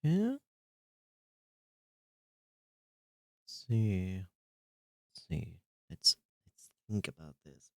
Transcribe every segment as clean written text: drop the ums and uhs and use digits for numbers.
here. See. See. Let's think about this.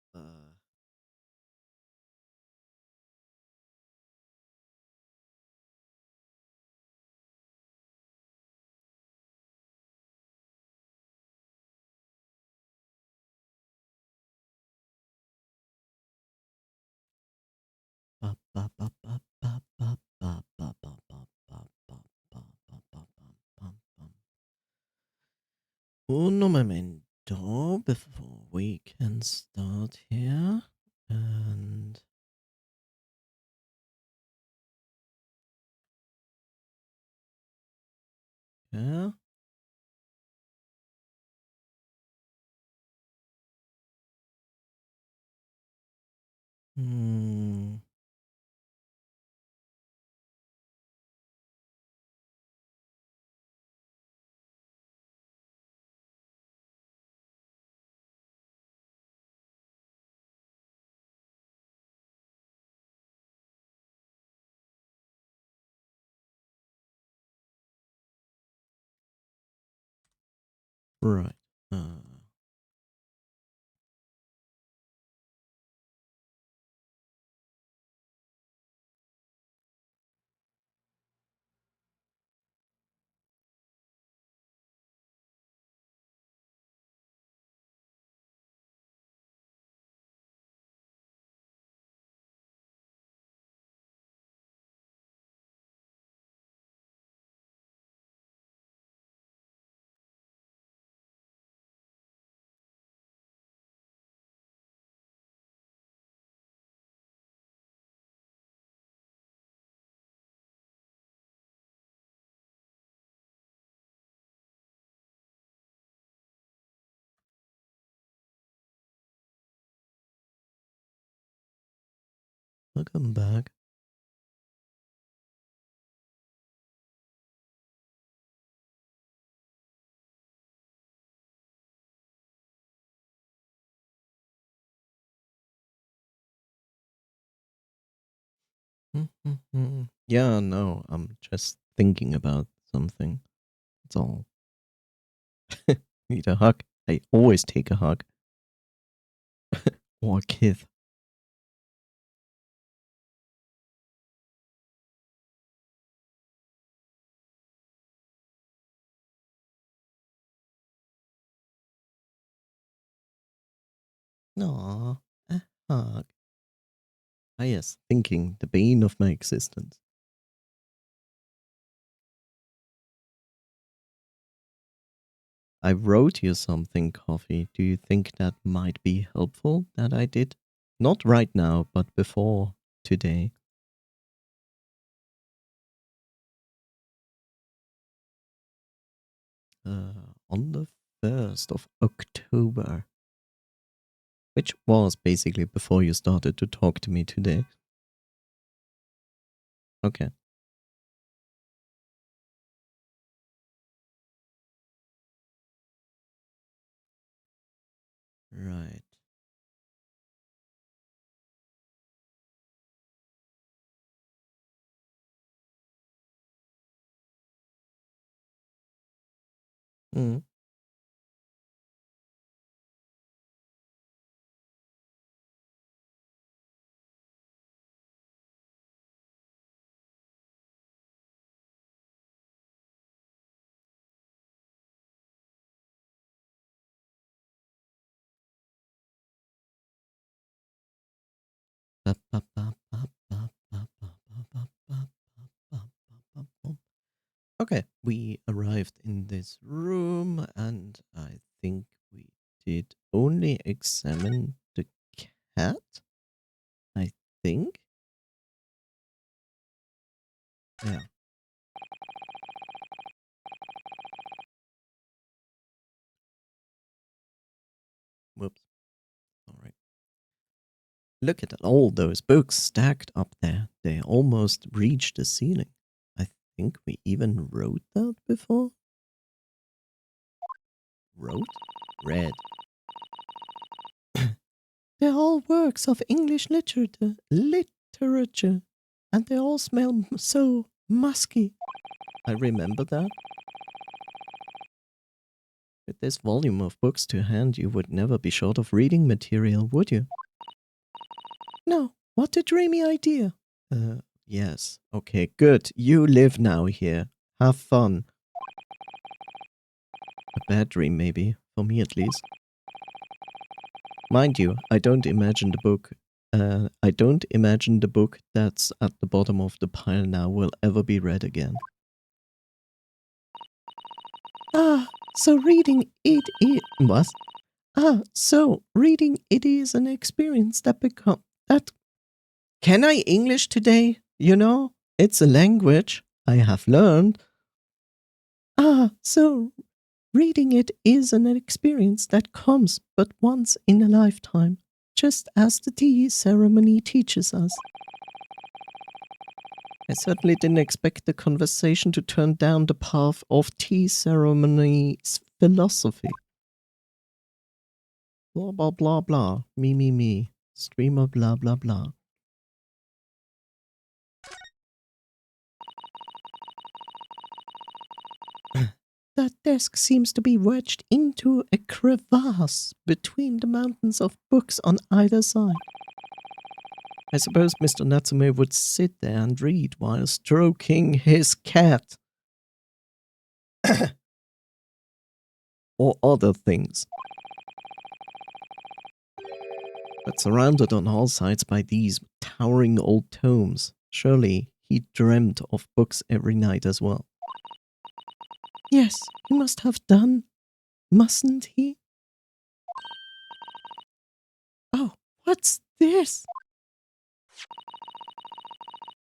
Un momento before we can start here. And yeah. Hmm. Right. Welcome back. Yeah, no, I'm just thinking about something. That's all. Need a hug. I always take a hug. Or a kiss. Aww, a hug. Ah, yes, thinking, the bane of my existence. I wrote you something, Coffee. Do you think that might be helpful that I did? Not right now, but before today. On the 1st of October. Which was basically before you started to talk to me today. Okay. Right. Mm. Okay, we arrived in this room and I think we did only examine the cat. I think. Yeah. Whoops. All right. Look at all those books stacked up there. They almost reach the ceiling. I think we even wrote that before. Wrote? Read. They're all works of English literature, and they all smell so Musky. I remember that. With this volume of books to hand, you would never be short of reading material, would you? No, what a dreamy idea. Yes. Okay, good. You live now here. Have fun. A bad dream, maybe. For me, at least. Mind you, I don't imagine the book that's at the bottom of the pile now will ever be read again. So reading it is an experience that. Can I English today? You know, it's a language I have learned. So reading it is an experience that comes but once in a lifetime, just as the tea ceremony teaches us. I certainly didn't expect the conversation to turn down the path of tea ceremony's philosophy. Blah, blah, blah, blah. Me. Streamer, blah, blah, blah. That desk seems to be wedged into a crevasse between the mountains of books on either side. I suppose Mr. Natsume would sit there and read while stroking his cat. Or other things. But surrounded on all sides by these towering old tomes, surely he dreamt of books every night as well. Yes, he must have done, mustn't he? Oh, what's this?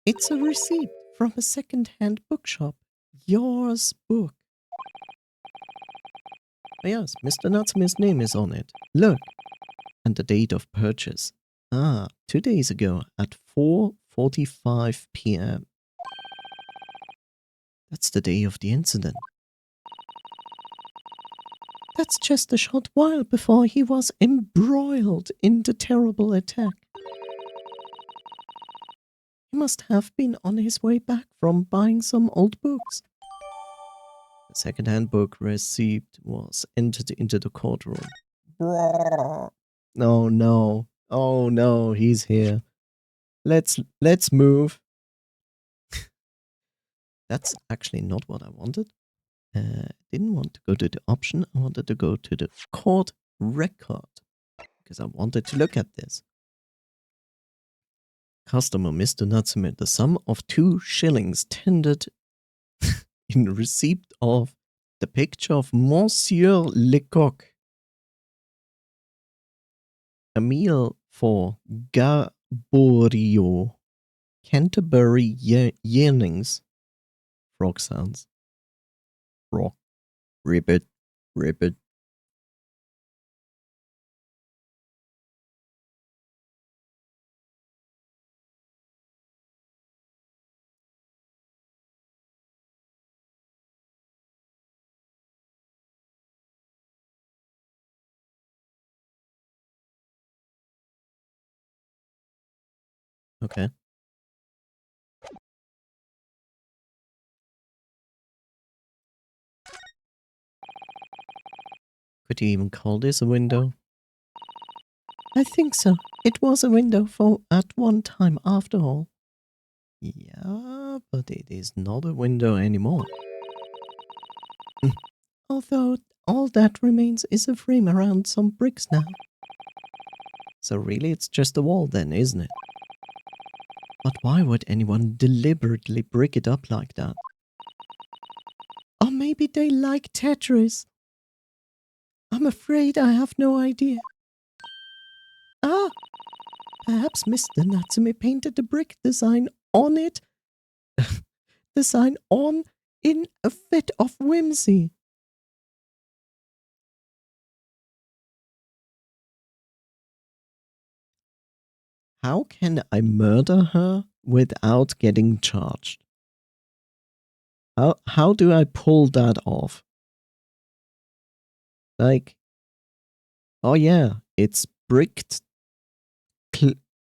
It's a receipt from a second-hand bookshop. Yours book. Oh yes, Mr. Natsume's name is on it. Look. And the date of purchase. 2 days ago at 4:45 p.m. That's the day of the incident. That's just a short while before he was embroiled in the terrible attack. He must have been on his way back from buying some old books. The second-hand book receipt was entered into the courtroom. Oh no. Oh no, he's here. Let's move. That's actually not what I wanted. Didn't want to go to the option. I wanted to go to the court record because I wanted to look at this. Customer Mr. Natsume, the sum of 2 shillings tendered in receipt of the picture of Monsieur Lecoq. A meal for Gaborio. Canterbury yearnings. Frog sounds. Frog. Ribbit. Okay. Could you even call this a window? I think so. It was a window for at one time after all. Yeah, but it is not a window anymore. Although all that remains is a frame around some bricks now. So really it's just a wall then, isn't it? But why would anyone deliberately brick it up like that? Or maybe they like Tetris. I'm afraid I have no idea. Perhaps Mr. Natsume painted the brick design on it. In a fit of whimsy. How can I murder her without getting charged? How do I pull that off? Like, oh yeah, it's bricked.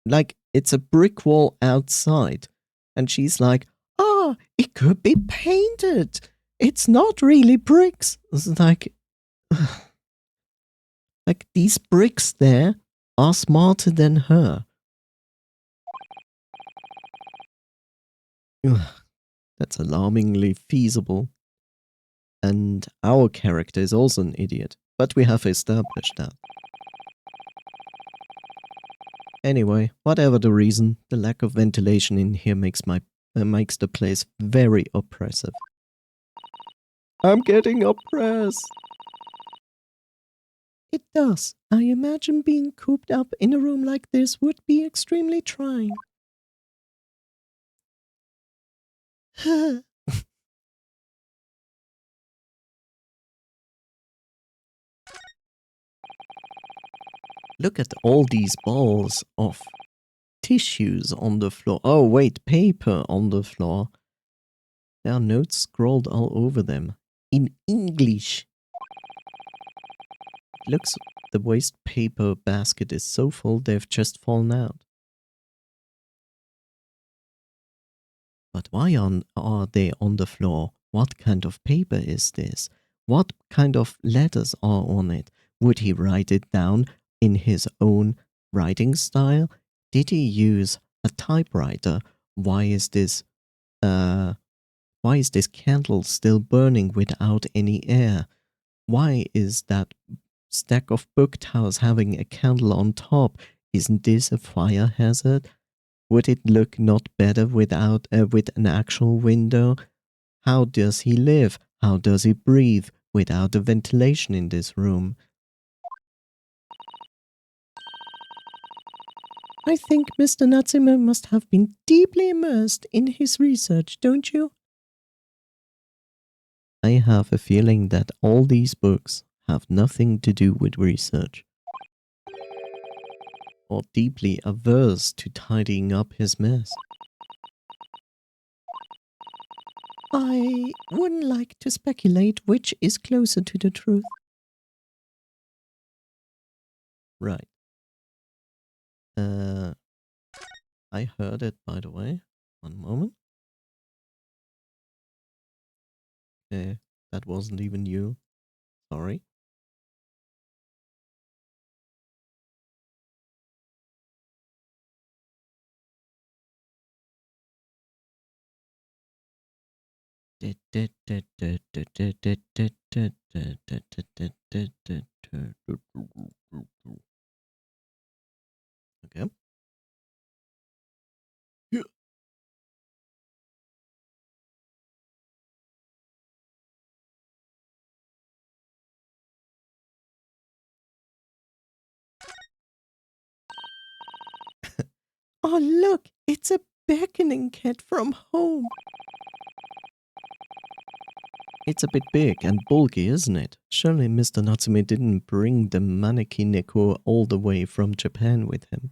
Like, it's a brick wall outside. And she's like, it could be painted. It's not really bricks. It's like these bricks there are smarter than her. Ugh, that's alarmingly feasible. And our character is also an idiot, but we have established that. Anyway, whatever the reason, the lack of ventilation in here makes the place very oppressive. I'm getting oppressed. It does. I imagine being cooped up in a room like this would be extremely trying. Look at all these balls of tissues on the floor. Oh, wait, paper on the floor. There are notes scrawled all over them. In English. It looks the waste paper basket is so full they've just fallen out. But why are they on the floor? What kind of paper is this? What kind of letters are on it? Would he write it down in his own writing style? Did he use a typewriter? Why is this candle still burning without any air? Why is that stack of book towels having a candle on top? Isn't this a fire hazard? Would it look not better with an actual window? How does he live? How does he breathe without the ventilation in this room? I think Mr. Natsume must have been deeply immersed in his research, don't you? I have a feeling that all these books have nothing to do with research. Or deeply averse to tidying up his mess. I wouldn't like to speculate which is closer to the truth. Right. I heard it, by the way. One moment. Okay, that wasn't even you. Sorry. Okay. Yeah. Oh, look, it's a beckoning cat from home. It's a bit big and bulky, isn't it? Surely Mr. Natsume didn't bring the Maneki Neko all the way from Japan with him.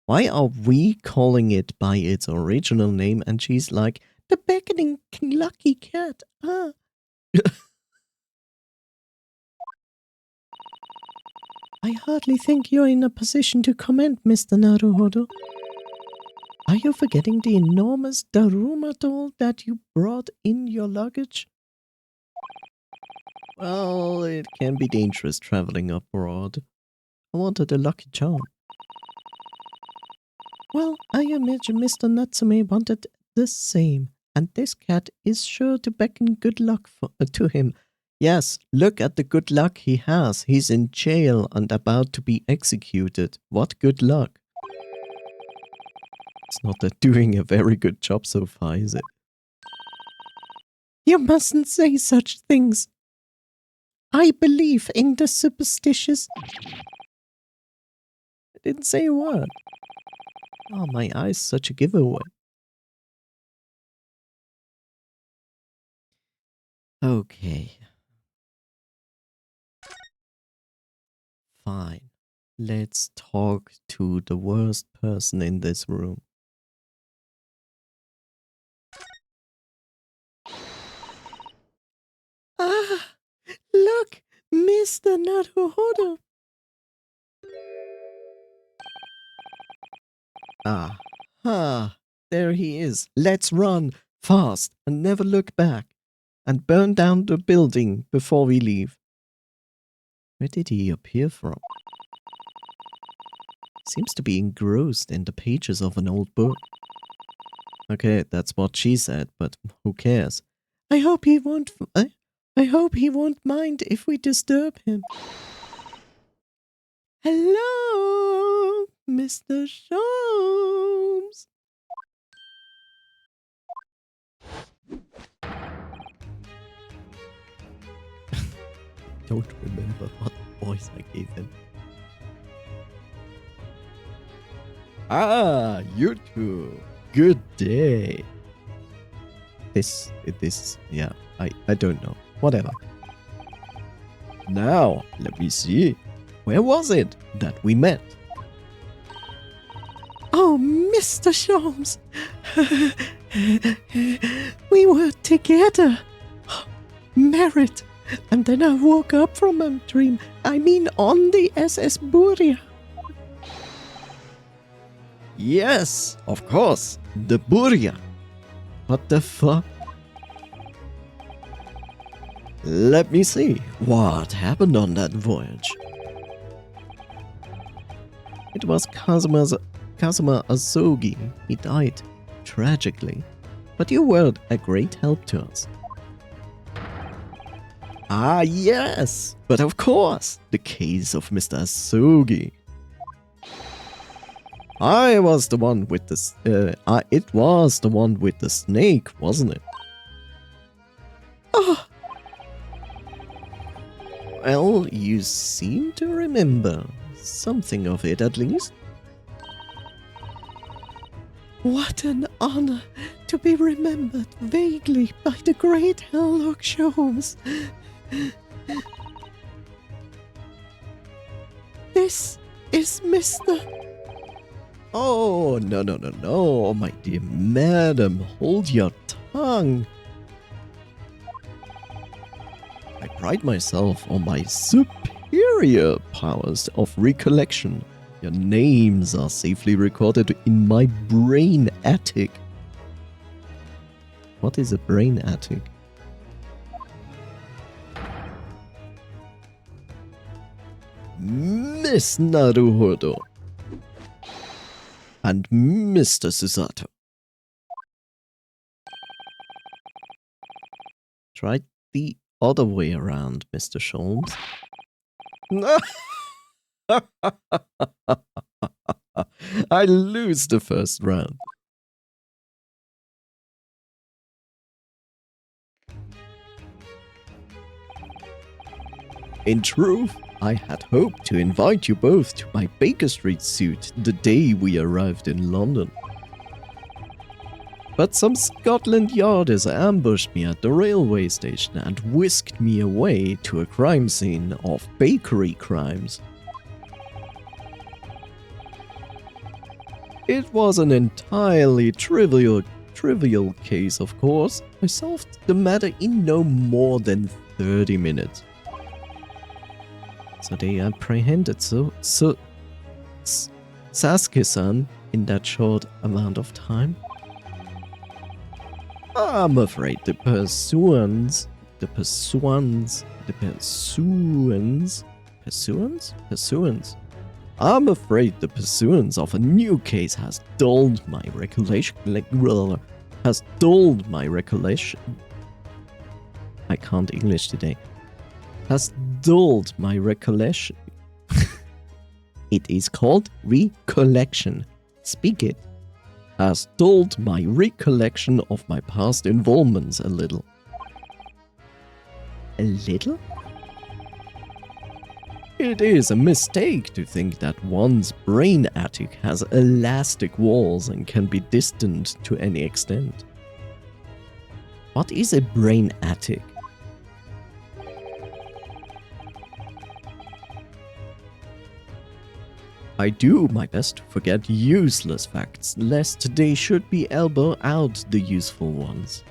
Why are we calling it by its original name and she's like, the beckoning lucky cat? Ah. I hardly think you're in a position to comment, Mr. Naruhodo. Are you forgetting the enormous Daruma doll that you brought in your luggage? Well, it can be dangerous traveling abroad. I wanted a lucky charm. Well, I imagine Mr. Natsume wanted the same, and this cat is sure to beckon good luck to him. Yes, look at the good luck he has. He's in jail and about to be executed. What good luck. It's not doing a very good job so far, is it? You mustn't say such things. I believe in the superstitious. I didn't say a word. Oh, my eye's such a giveaway. Okay. Fine. Let's talk to the worst person in this room. Ah! Look! Mr. Naruhodo! Ah. Ah. There he is. Let's run. Fast, and never look back. And burn down the building before we leave. Where did he appear from? Seems to be engrossed in the pages of an old book. Okay, that's what she said, but who cares? I hope he won't mind if we disturb him. Hello, Mr. Sholmes. Don't remember what voice I gave him. Ah, you two. Good day. Yeah, I don't know. Whatever. Now, let me see. Where was it that we met? Oh, Mr. Sholmes. We were together. Married. And then I woke up from a dream. I mean, on the SS Buria. Yes, of course. The Buria. What the fuck? Let me see. What happened on that voyage? It was Kazuma Asogi. He died. Tragically. But you were a great help to us. Ah, yes! But of course, the case of Mr. Asogi. It was the one with the snake, wasn't it? Oh. Well, you seem to remember something of it at least. What an honor to be remembered vaguely by the great Herlock Sholmes. This is Mr. Oh, no, my dear madam, hold your tongue. I pride myself on my superior powers of recollection. Your names are safely recorded in my brain attic. What is a brain attic? Miss Naruhodo and Mr. Susato. Try the other way around, Mr. Sholmes. I lose the first round. In truth, I had hoped to invite you both to my Baker Street suite the day we arrived in London. But some Scotland Yarders ambushed me at the railway station and whisked me away to a crime scene of bakery crimes. It was an entirely trivial case, of course. I solved the matter in no more than 30 minutes. So they apprehended Sasuke-san in that short amount of time? I'm afraid the pursuance of a new case has dulled my recollection. I can't English today. Has dulled my recollection. It is called recollection. Speak it. Has dulled my recollection of my past involvements a little. A little? It is a mistake to think that one's brain attic has elastic walls and can be distant to any extent. What is a brain attic? I do my best to forget useless facts, lest they should be elbow out the useful ones.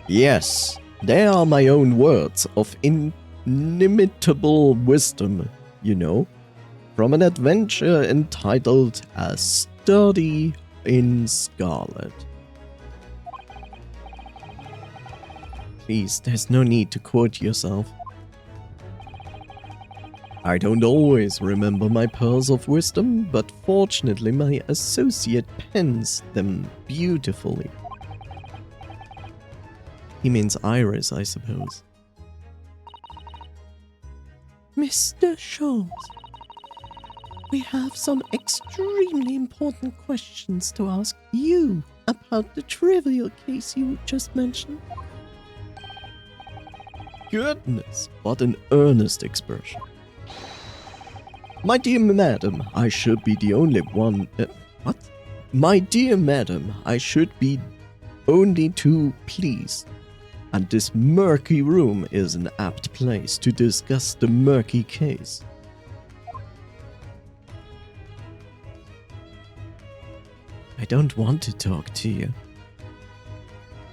Yes, they are my own words of inimitable wisdom, you know, from an adventure entitled A Study in scarlet. Please, there's no need to quote yourself. I don't always remember my pearls of wisdom, but fortunately my associate pens them beautifully. He means Iris, I suppose. Mr. Sholmes, we have some extremely important questions to ask you about the trivial case you just mentioned. Goodness, what an earnest expression. My dear madam, I should be the only one... what? My dear madam, I should be only too pleased. And this murky room is an apt place to discuss the murky case. I don't want to talk to you.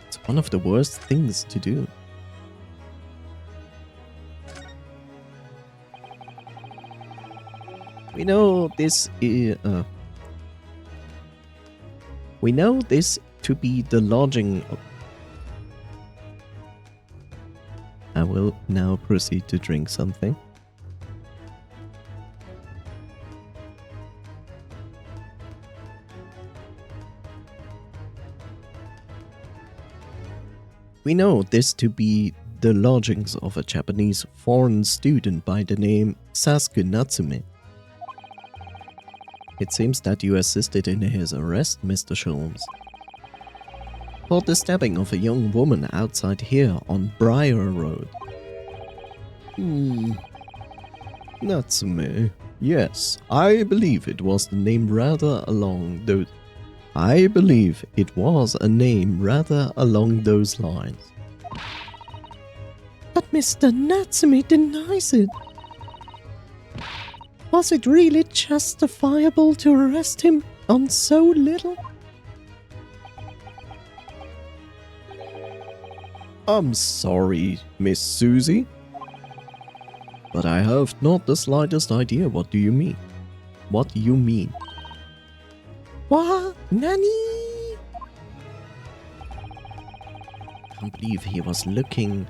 It's one of the worst things to do. We know this to be the lodging of... I will now proceed to drink something. We know this to be the lodgings of a Japanese foreign student by the name Sasuke Natsume. It seems that you assisted in his arrest, Mr. Sholmes, for the stabbing of a young woman outside here on Briar Road. Natsume. Yes, I believe it was the name rather along those... I believe it was a name rather along those lines. But Mr. Natsume denies it. Was it really justifiable to arrest him on so little? I'm sorry, Miss Susie, but I have not the slightest idea what do you mean. What do you mean? What? Nani? Can't believe he was looking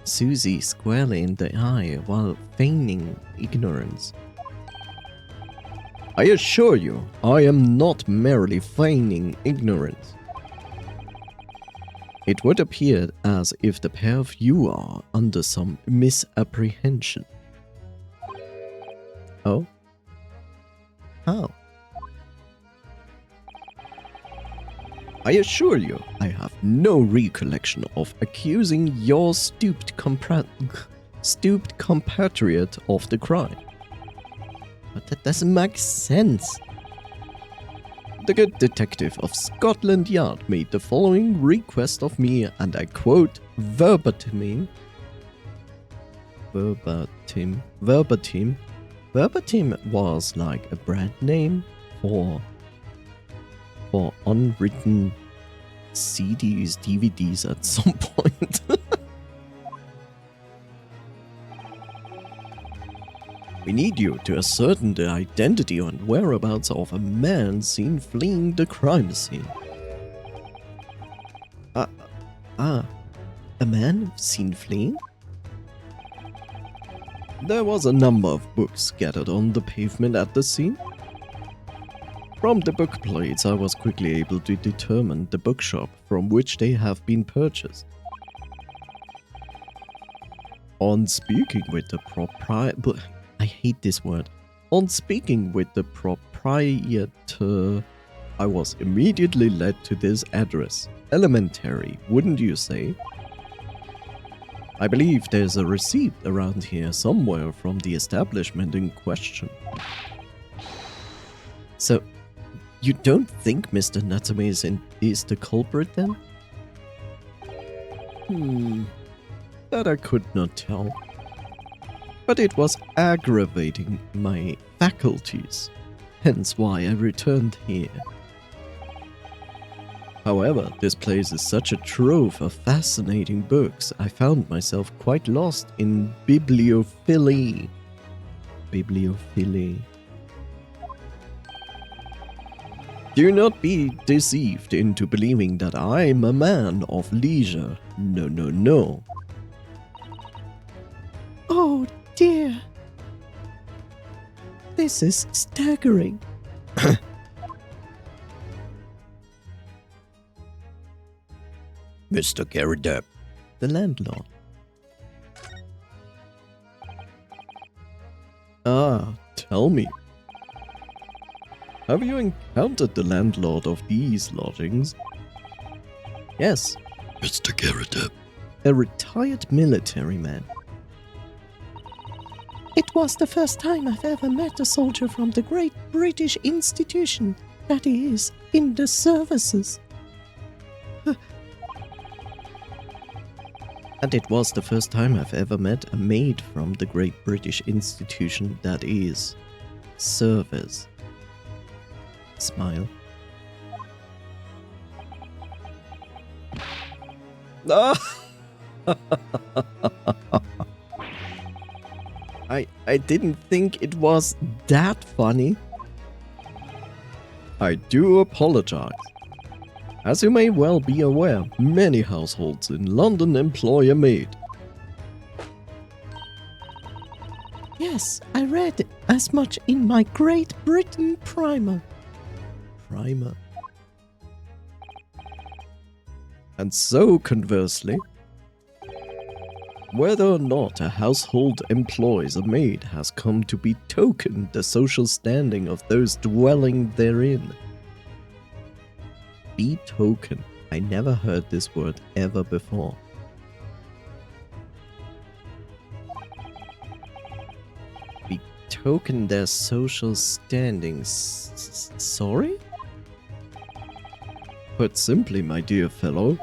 Susie squarely in the eye while feigning ignorance. I assure you, I am not merely feigning ignorance. It would appear as if the pair of you are under some misapprehension. Oh? How? I assure you, I have no recollection of accusing your stooped compatriot of the crime. But that doesn't make sense. The good detective of Scotland Yard made the following request of me, and I quote verbatim. Verbatim was like a brand name for unwritten CDs, DVDs at some point. We need you to ascertain the identity and whereabouts of a man seen fleeing the crime scene. A man seen fleeing? There was a number of books scattered on the pavement at the scene. From the book plates, I was quickly able to determine the bookshop from which they have been purchased. On speaking with the proprietor... I hate this word. On speaking with the proprietor, I was immediately led to this address. Elementary, wouldn't you say? I believe there's a receipt around here somewhere from the establishment in question. So, you don't think Mr. Natsume is the culprit then? That I could not tell. But it was aggravating my faculties, hence why I returned here. However, this place is such a trove of fascinating books, I found myself quite lost in bibliophilia. Do not be deceived into believing that I'm a man of leisure. No, no, no. Oh dear. This is staggering. Mr. Garrett, the landlord. Ah, tell me. Have you encountered the landlord of these lodgings? Yes. Mr. Garrett, a retired military man. It was the first time I've ever met a soldier from the great British institution, that is, in the services. And it was the first time I've ever met a maid from the great British institution, that is, service. Smile. I didn't think it was that funny. I do apologize. As you may well be aware, many households in London employ a maid. Yes, I read as much in my Great Britain primer. Primer. And so, conversely, whether or not a household employs a maid has come to betoken the social standing of those dwelling therein. Betoken. I never heard this word ever before. Betoken their social standings. Sorry? Put simply, my dear fellow,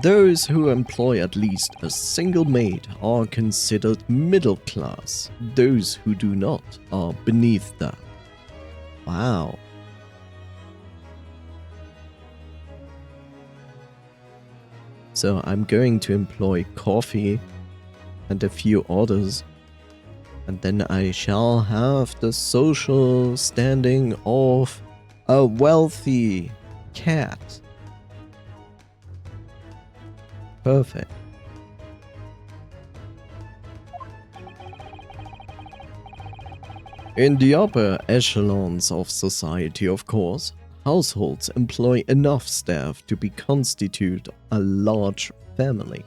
those who employ at least a single maid are considered middle class. Those who do not are beneath that. Wow. So I'm going to employ coffee and a few orders, and then I shall have the social standing of a wealthy cat. Perfect. In the upper echelons of society, of course, households employ enough staff to constitute a large family.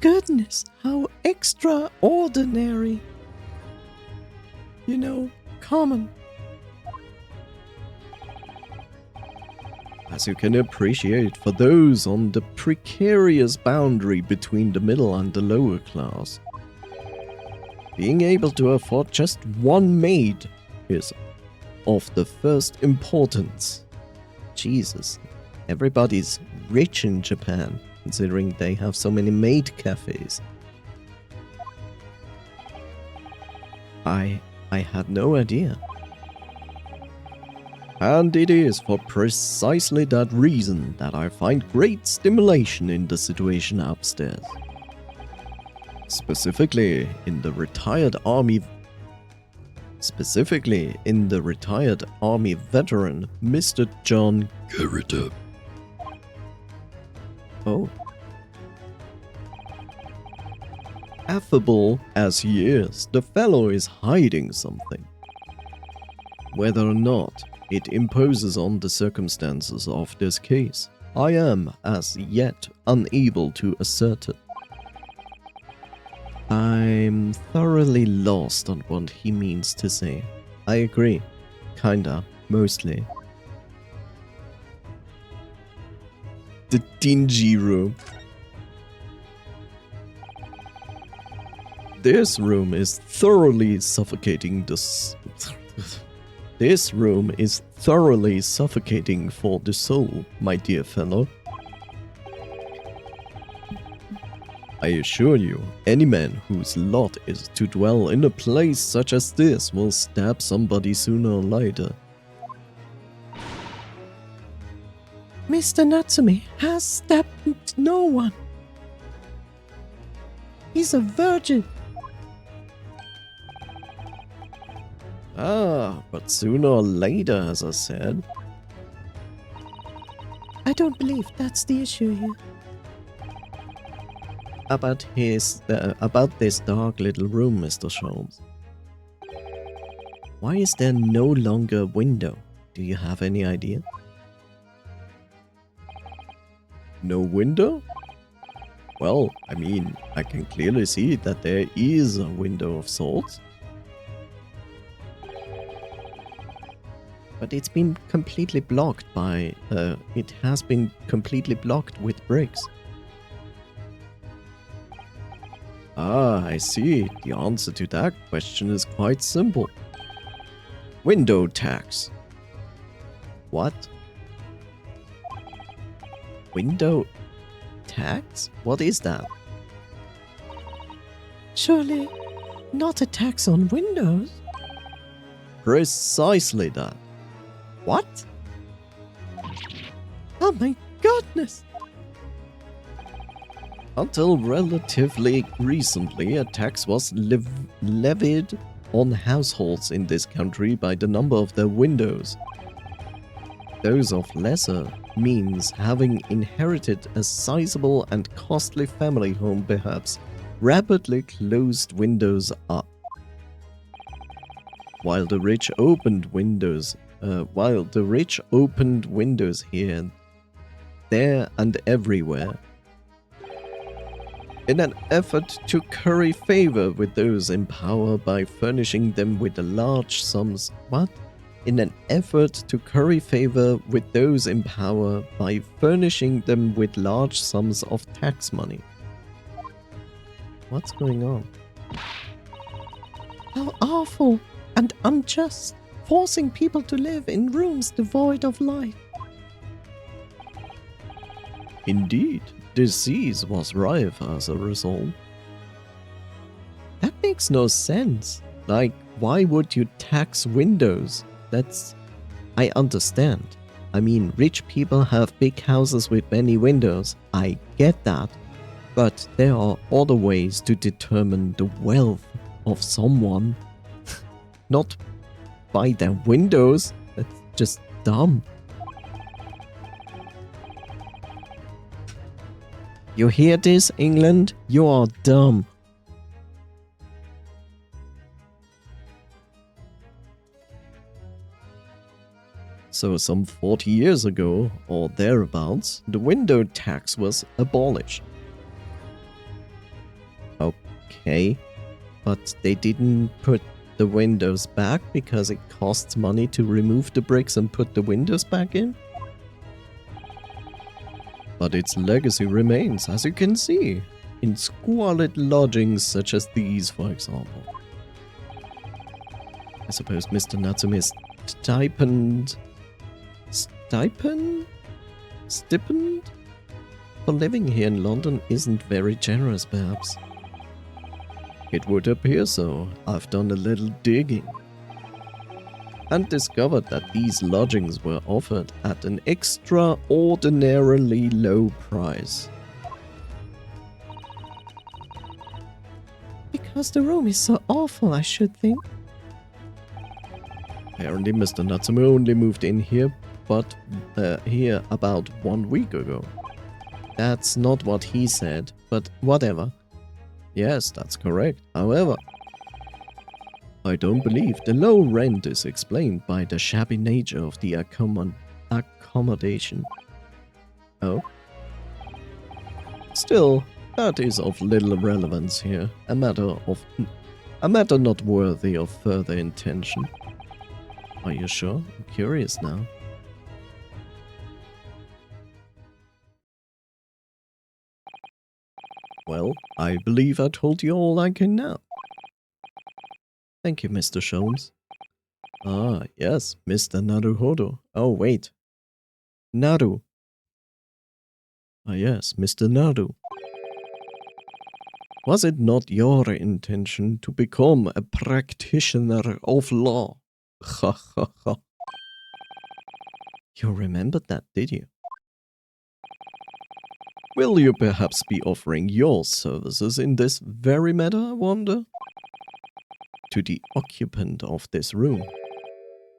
Goodness, how extraordinary. You know, common. As you can appreciate, for those on the precarious boundary between the middle and the lower class, being able to afford just one maid is of the first importance. Jesus, everybody's rich in Japan, considering they have so many maid cafes. I had no idea. And it is for precisely that reason that I find great stimulation in the situation upstairs. Specifically in the retired army veteran, Mr. John Garrett. Oh. Affable as he is, the fellow is hiding something. Whether or not it imposes on the circumstances of this case, I am as yet unable to assert it. I'm thoroughly lost on what he means to say. I agree. Kinda. Mostly. The dingy room. This room is thoroughly suffocating This room is thoroughly suffocating for the soul, my dear fellow. I assure you, any man whose lot is to dwell in a place such as this will stab somebody sooner or later. Mr. Natsumi has stabbed no one. He's a virgin. Ah, but sooner or later, as I said. I don't believe that's the issue here. About this dark little room, Mr. Sholmes. Why is there no longer a window? Do you have any idea? No window? Well, I mean, I can clearly see that there is a window of sorts. But it's been completely blocked by, it has been completely blocked with bricks. Ah, I see. The answer to that question is quite simple. Window tax. What? Window tax? What is that? Surely not a tax on windows. Precisely that. What? Oh my goodness! Until relatively recently, a tax was levied on households in this country by the number of their windows. Those of lesser means, having inherited a sizable and costly family home, perhaps rapidly closed windows up, while the rich opened windows here, there, and everywhere, in an effort to curry favor with those in power by furnishing them with large sums. What? In an effort to curry favor with those in power by furnishing them with large sums of tax money. What's going on? How awful and unjust, forcing people to live in rooms devoid of light. Indeed, disease was rife as a result. That makes No sense. Like, why would you tax windows? I understand. I mean, rich people have big houses with many windows. I get that. But there are other ways to determine the wealth of someone. Not by their windows. That's just dumb. You hear this, England? You are dumb. So some 40 years ago, or thereabouts, the window tax was abolished. Okay, but they didn't put the windows back because it costs money to remove the bricks and put the windows back in? But its legacy remains, as you can see, in squalid lodgings such as these, for example. I suppose Mr. Natsumi's stipend for living here in London isn't very generous, perhaps. It would appear so. I've done a little digging and discovered that these lodgings were offered at an extraordinarily low price. Because the room is so awful, I should think. Apparently Mr. Natsume only moved in here here about 1 week ago. That's not what he said, but whatever. Yes, that's correct. However, I don't believe the low rent is explained by the shabby nature of the accommodation. Oh? Still, that is of little relevance here. A matter not worthy of further attention. Are you sure? I'm curious now. Well, I believe I told you all I can now. Thank you, Mr. Sholmes. Ah, yes, Mr. Naruhodo. Oh, wait. Naru. Ah, yes, Mr. Naru. Was it not your intention to become a practitioner of law? Ha ha ha. You remembered that, did you? Will you perhaps be offering your services in this very matter, I wonder? to the occupant of this room,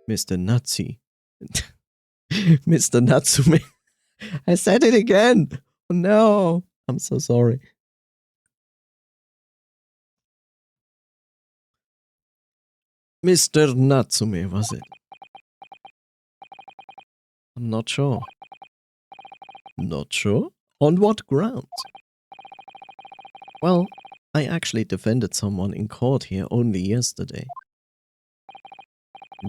Mr. Natsu. Mr. Natsume. I said it again. Oh, no, I'm so sorry. Mr. Natsume, was it? I'm not sure. Not sure? On what grounds? Well, I actually defended someone in court here only yesterday.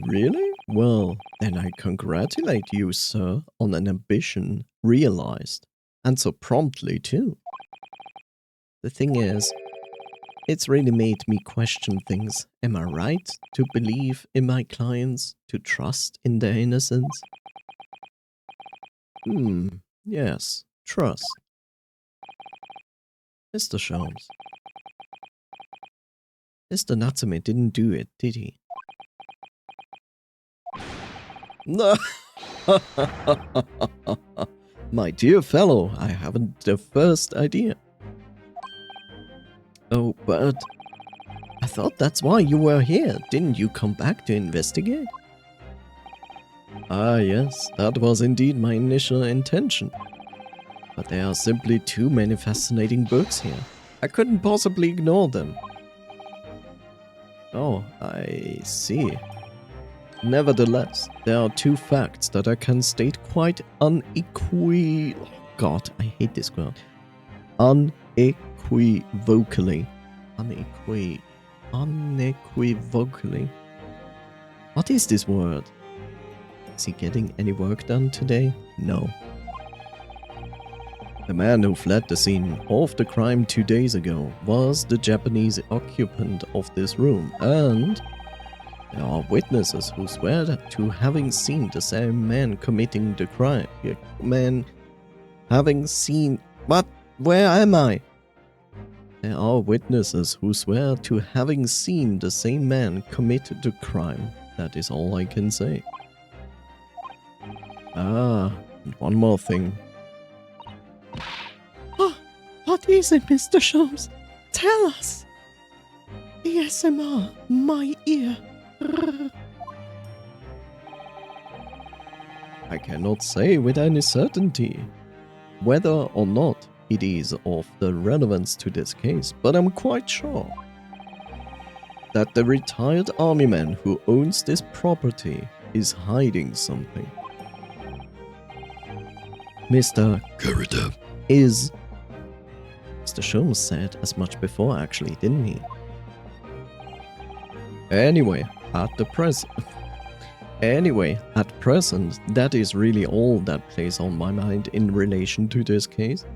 Really? Well, then I congratulate you, sir, on an ambition realized. And so promptly, too. The thing is, it's really made me question things. Am I right to believe in my clients, to trust in their innocence? Yes, trust. Mr. Sholmes. Mr. Natsume didn't do it, did he? No. My dear fellow, I haven't the first idea. Oh, but I thought that's why you were here. Didn't you come back to investigate? Ah, yes, that was indeed my initial intention. But there are simply too many fascinating books here. I couldn't possibly ignore them. Oh, I see. Nevertheless, there are two facts that I can state quite unequivocally. God, I hate this word. Unequivocally. Unequivocally. What is this word? Is he getting any work done today? No. The man who fled the scene of the crime 2 days ago was the Japanese occupant of this room, and there are witnesses who swear to having seen the same man committing the crime. What? Where am I? There are witnesses who swear to having seen the same man commit the crime. That is all I can say. Ah, and one more thing. Oh, what is it, Mr. Sholmes? Tell us. ASMR, my ear. I cannot say with any certainty whether or not it is of the relevance to this case, but I'm quite sure that the retired army man who owns this property is hiding something. Mr. Gerida is... Mr. Sholmes said as much before, actually, didn't he? Anyway, at present, that is really all that plays on my mind in relation to this case.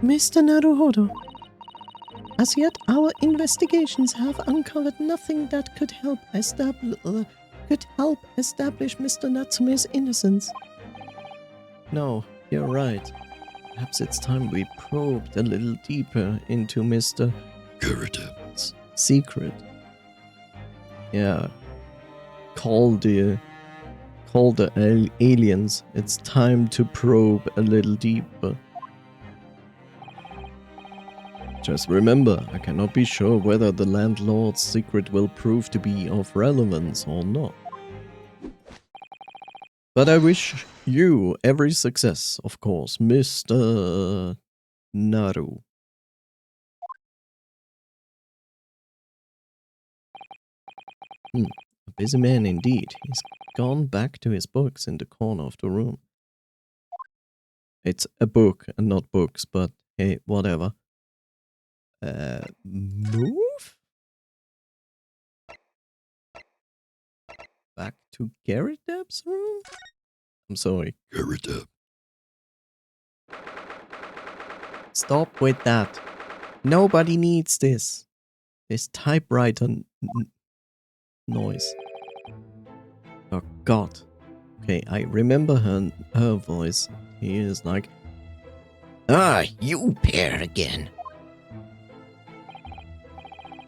Mr. Naruhodo, as yet our investigations have uncovered nothing that could help establish Mr. Natsume's innocence. No, you're right. Perhaps it's time we probed a little deeper into Mr. Gurida's secret. Yeah. Call the aliens. It's time to probe a little deeper. Just remember, I cannot be sure whether the landlord's secret will prove to be of relevance or not. But I wish you every success, of course, Mr. Naru. A busy man indeed. He's gone back to his books in the corner of the room. It's a book and not books, but hey, whatever. Move? Back to Garridab's room? I'm sorry. Garridab. Stop with that. Nobody needs this. This typewriter noise. Oh God. Okay, I remember her voice. He is like, Ah, you pair again.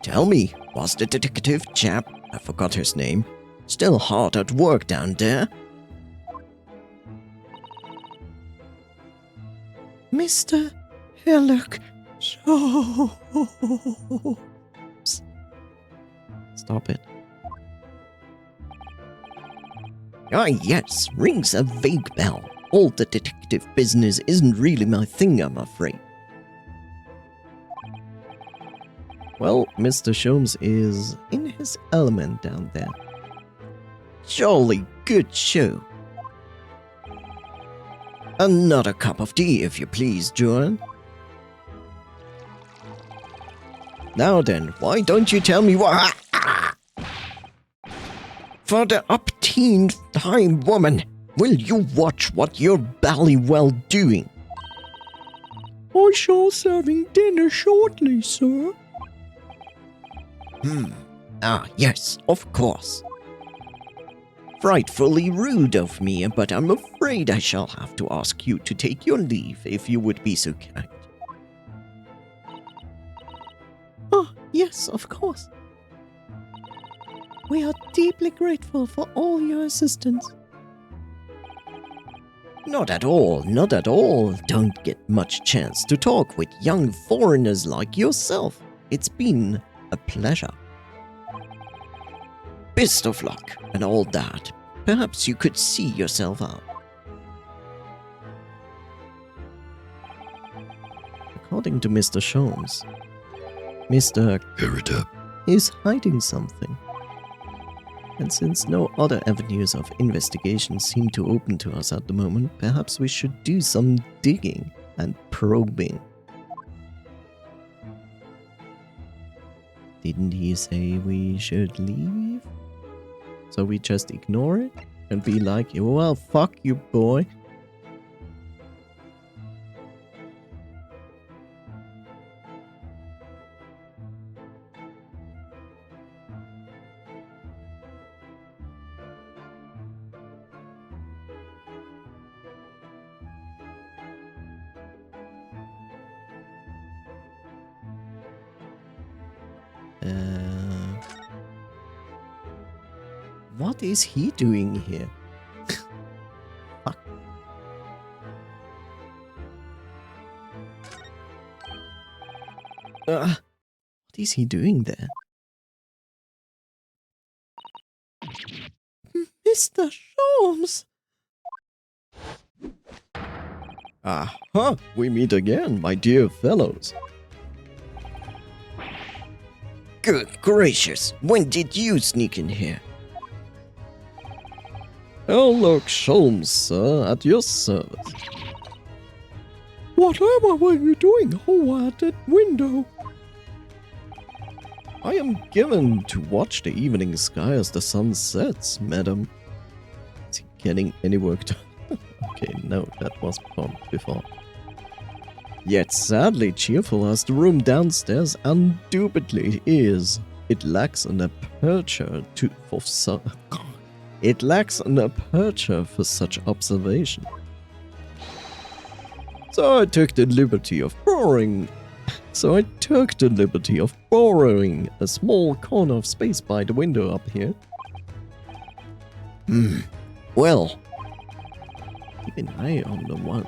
Tell me, was the detective chap, I forgot his name, still hard at work down there? Mr. Herlock, Sholmes. Stop it. Ah, yes, rings a vague bell. All the detective business isn't really my thing, I'm afraid. Well, Mr. Sholmes is in his element down there. Jolly good show. Another cup of tea, if you please, Joan. Now then, why don't you tell me what... For the upteenth time, woman, will you watch what you're bally-well doing? I shall serving dinner shortly, sir. Ah, yes, of course. Frightfully rude of me, but I'm afraid I shall have to ask you to take your leave if you would be so kind. Oh, yes, of course. We are deeply grateful for all your assistance. Not at all, not at all. Don't get much chance to talk with young foreigners like yourself. It's been a pleasure. Best of luck and all that. Perhaps you could see yourself out. According to Mr. Sholmes, Mr. HERE is hiding something. And since no other avenues of investigation seem to open to us at the moment, perhaps we should do some digging and probing. Didn't he say we should leave? So we just ignore it and be like, well, fuck you, boy. What is he doing here? Fuck. What is he doing there? Mr. Sholmes! Aha! We meet again, my dear fellows. Good gracious, when did you sneak in here? Sherlock Sholmes, sir, at your service. Whatever were you doing over at that window? I am given to watch the evening sky as the sun sets, madam. Is he getting any work done? Okay, no, that was fun before. Yet sadly cheerful as the room downstairs undoubtedly is, it lacks an aperture It lacks an aperture for such observation. So I took the liberty of borrowing a small corner of space by the window up here. Well, Keep an eye on the one.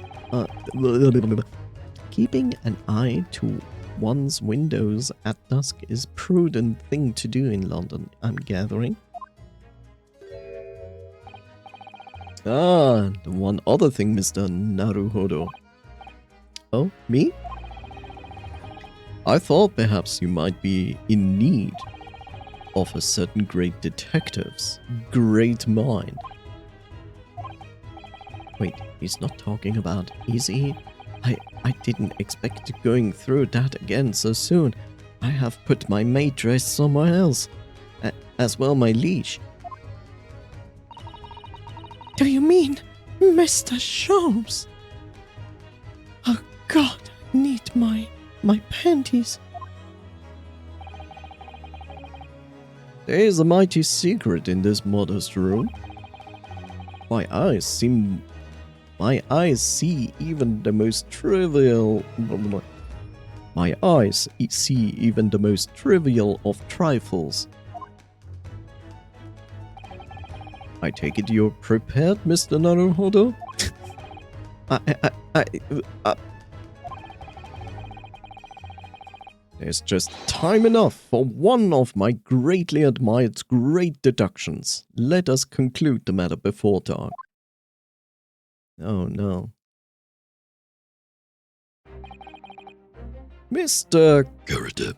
Keeping an eye to one's windows at dusk is prudent thing to do in London, I'm gathering. Ah, the one other thing, Mr. Naruhodo. Oh, me? I thought perhaps you might be in need of a certain great detective's great mind. Wait, he's not talking about Easy? I didn't expect going through that again so soon. I have put my maid dress somewhere else. As well my leash. Do you mean Mr. Sholmes? Oh God, I need my panties. There is a mighty secret in this modest room. My eyes see even the most trivial... My eyes see even the most trivial of trifles. I take it you're prepared, Mr. Naruhodo? There's just time enough for one of my greatly admired great deductions. Let us conclude the matter before dark. Oh no. Mr. Gerda,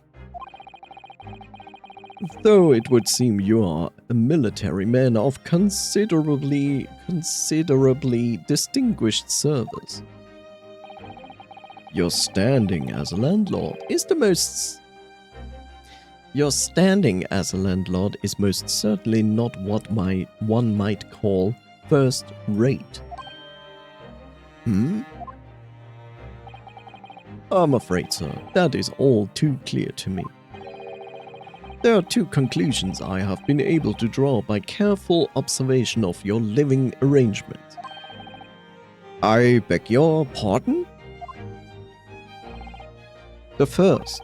though it would seem you are a military man of considerably distinguished service, your standing as a landlord is most certainly not what one might call first rate. I'm afraid, sir, that is all too clear to me. There are two conclusions I have been able to draw by careful observation of your living arrangements. I beg your pardon? The first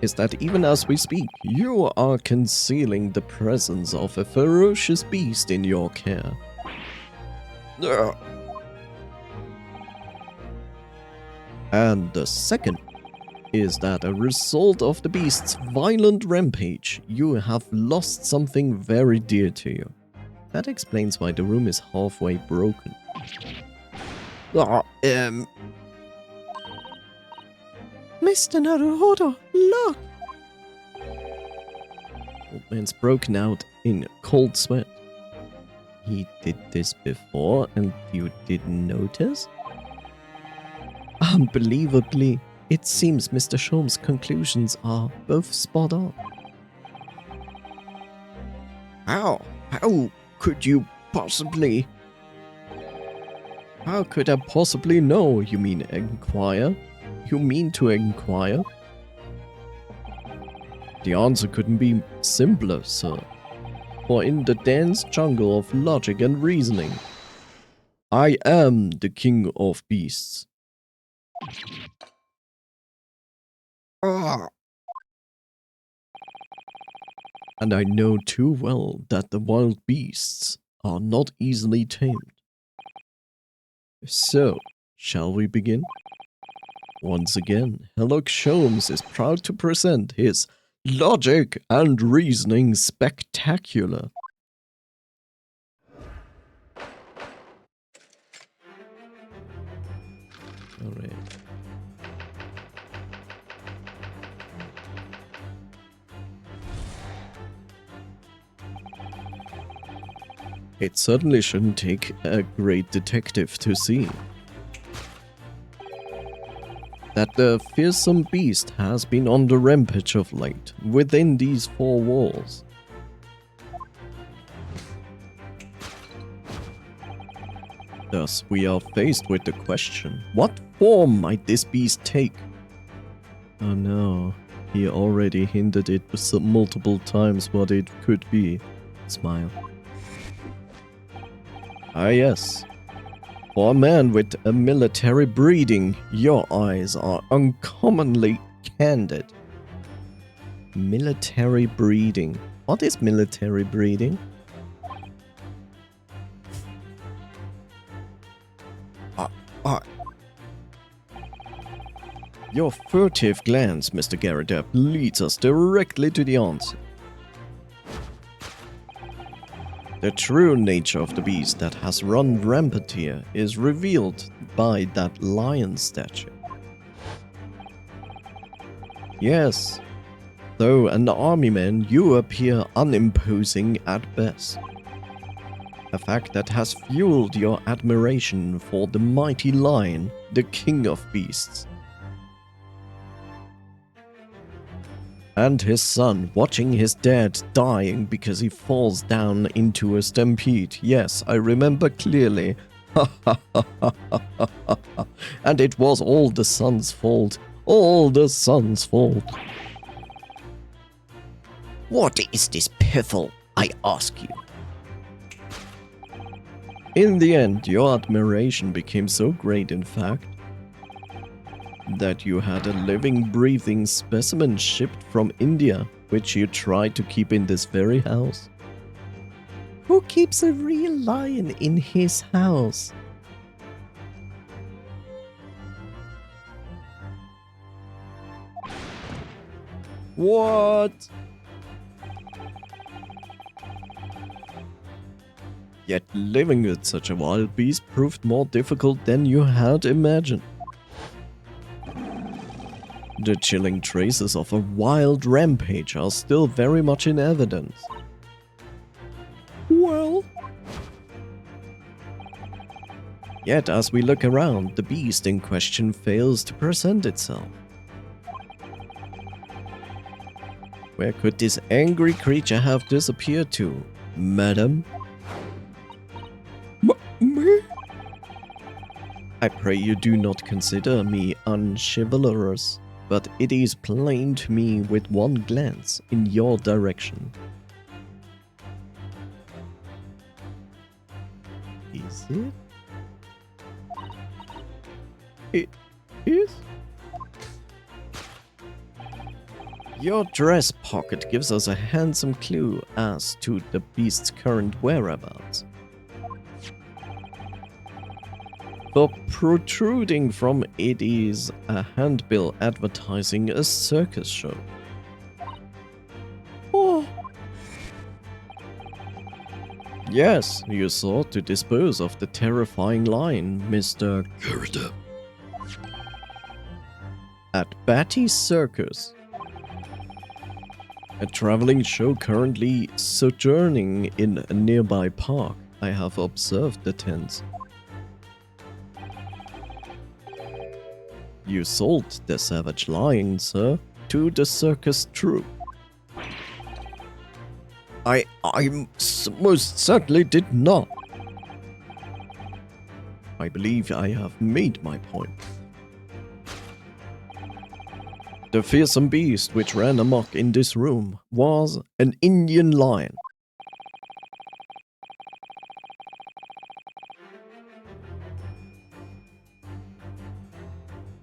is that even as we speak, you are concealing the presence of a ferocious beast in your care. And the second is that as a result of the beast's violent rampage, you have lost something very dear to you. That explains why the room is halfway broken. Mr. Naruhodo, look! Old man's broken out in cold sweat. He did this before and you didn't notice? Unbelievably, it seems Mr. Sholm's conclusions are both spot on. How could you possibly? How could I possibly know? You mean inquire? You mean to inquire? The answer couldn't be simpler, sir. For in the dense jungle of logic and reasoning, I am the king of beasts. And I know too well that the wild beasts are not easily tamed. So, shall we begin? Once again, Herlock Sholmes is proud to present his Logic and Reasoning Spectacular. Alright. It certainly shouldn't take a great detective to see that the fearsome beast has been on the rampage of late within these four walls. Thus, we are faced with the question, what form might this beast take? Oh no, he already hinted it multiple times what it could be. Smile. Ah yes. For a man with a military breeding, your eyes are uncommonly candid. Military breeding. What is military breeding? Your furtive glance, Mr. Garrideb, leads us directly to the answer. The true nature of the beast that has run rampant here is revealed by that lion statue. Yes, though an army man, you appear unimposing at best. A fact that has fueled your admiration for the mighty lion, the king of beasts. And his son watching his dad dying because he falls down into a stampede. Yes, I remember clearly. And it was all the son's fault. All the son's fault. What is this piffle, I ask you? In the end, your admiration became so great, in fact, that you had a living, breathing specimen shipped from India, which you tried to keep in this very house. Who keeps a real lion in his house? What? Yet living with such a wild beast proved more difficult than you had imagined. The chilling traces of a wild rampage are still very much in evidence. Well... Yet as we look around, the beast in question fails to present itself. Where could this angry creature have disappeared to, madam? Me? I pray you do not consider me unchivalrous, but it is plain to me with one glance in your direction. Is it? It is? Your dress pocket gives us a handsome clue as to the beast's current whereabouts. For protruding from it is a handbill advertising a circus show. Oh. Yes, you sought to dispose of the terrifying lion, Mr. Herre. At Batty's Circus. A traveling show currently sojourning in a nearby park. I have observed the tents. You sold the savage lion, sir, to the circus troupe. I most certainly did not. I believe I have made my point. The fearsome beast which ran amok in this room was an Indian lion.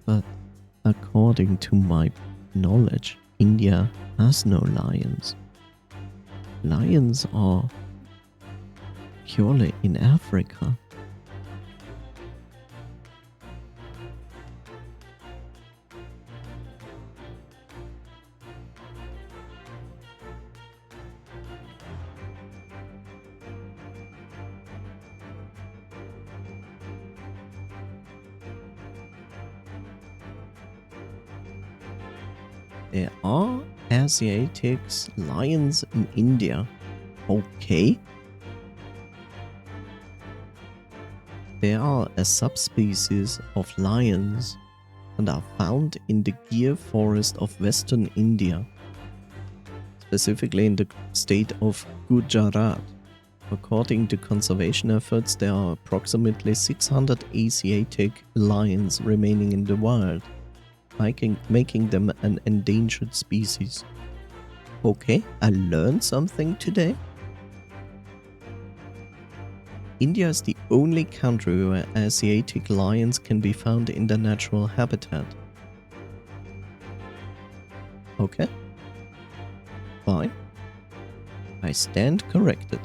But according to my knowledge, India has no lions. Lions are purely in Africa. There are Asiatic lions in India. Okay. There are a subspecies of lions and are found in the Gir forest of western India, specifically in the state of Gujarat. According to conservation efforts, there are approximately 600 Asiatic lions remaining in the wild, making them an endangered species. Okay, I learned something today. India is the only country where Asiatic lions can be found in their natural habitat. Okay. Fine. I stand corrected.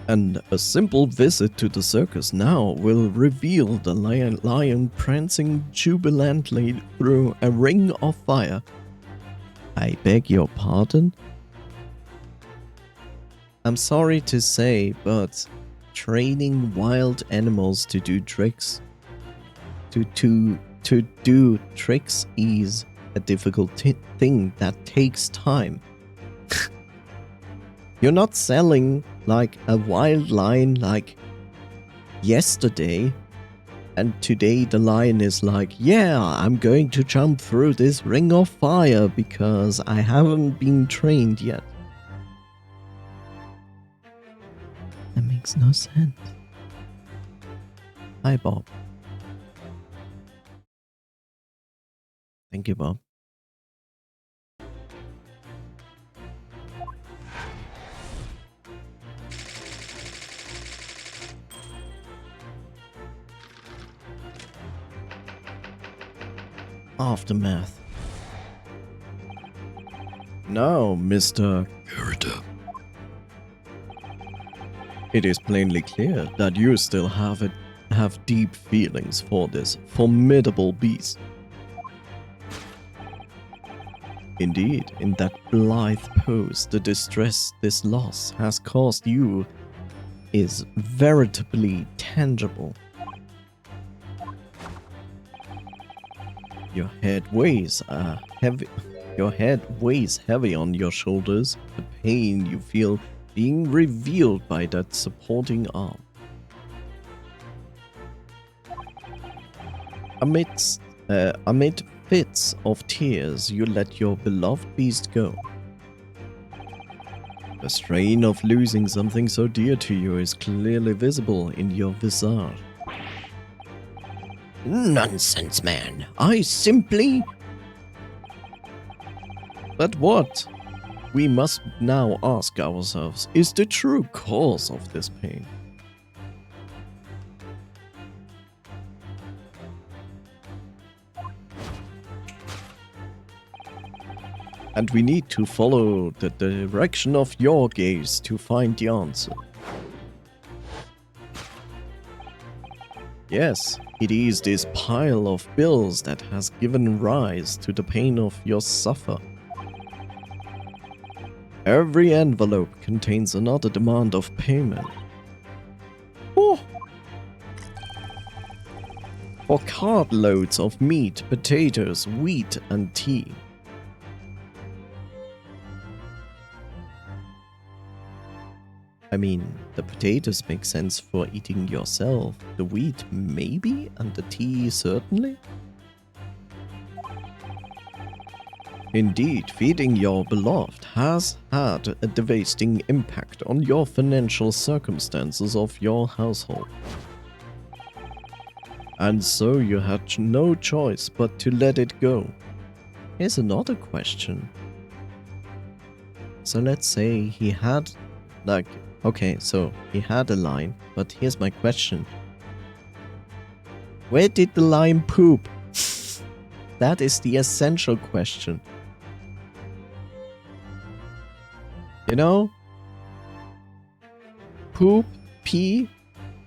And a simple visit to the circus now will reveal the lion prancing jubilantly through a ring of fire. I beg your pardon? I'm sorry to say, but training wild animals to do tricks, to do tricks is a difficult thing that takes time. You're not selling like a wild lion like yesterday, and today the lion is like, yeah, I'm going to jump through this ring of fire because I haven't been trained yet. That makes no sense. Hi, Bob. Thank you, Bob. Aftermath. Now, Mr. Herre. It is plainly clear that you still have deep feelings for this formidable beast. Indeed, in that blithe pose, the distress this loss has caused you is veritably tangible. Your head weighs heavy on your shoulders, the pain you feel being revealed by that supporting arm. Amid fits of tears, you let your beloved beast go. The strain of losing something so dear to you is clearly visible in your visage. Nonsense, man. I simply... But what we must now ask ourselves is the true cause of this pain. And we need to follow the direction of your gaze to find the answer. Yes, it is this pile of bills that has given rise to the pain of your suffer. Every envelope contains another demand of payment. Oh. For cartloads of meat, potatoes, wheat, and tea. I mean, the potatoes make sense for eating yourself, the wheat maybe, and the tea certainly. Indeed, feeding your beloved has had a devastating impact on your financial circumstances of your household. And so you had no choice but to let it go. Here's another question. So let's say he had, okay, so he had a lion, but here's my question. Where did the lion poop? That is the essential question. You know? Poop, pee?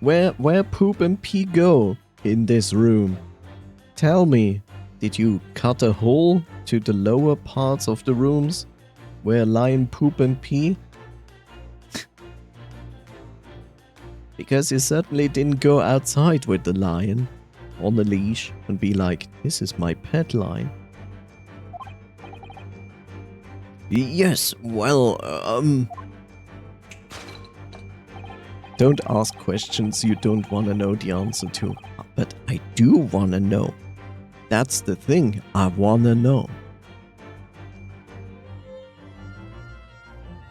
Where poop and pee go in this room? Tell me, did you cut a hole to the lower parts of the rooms where lion poop and pee? Because you certainly didn't go outside with the lion on a leash and be like, this is my pet lion. Yes, well, Don't ask questions you don't want to know the answer to. But I do want to know. That's the thing, I want to know.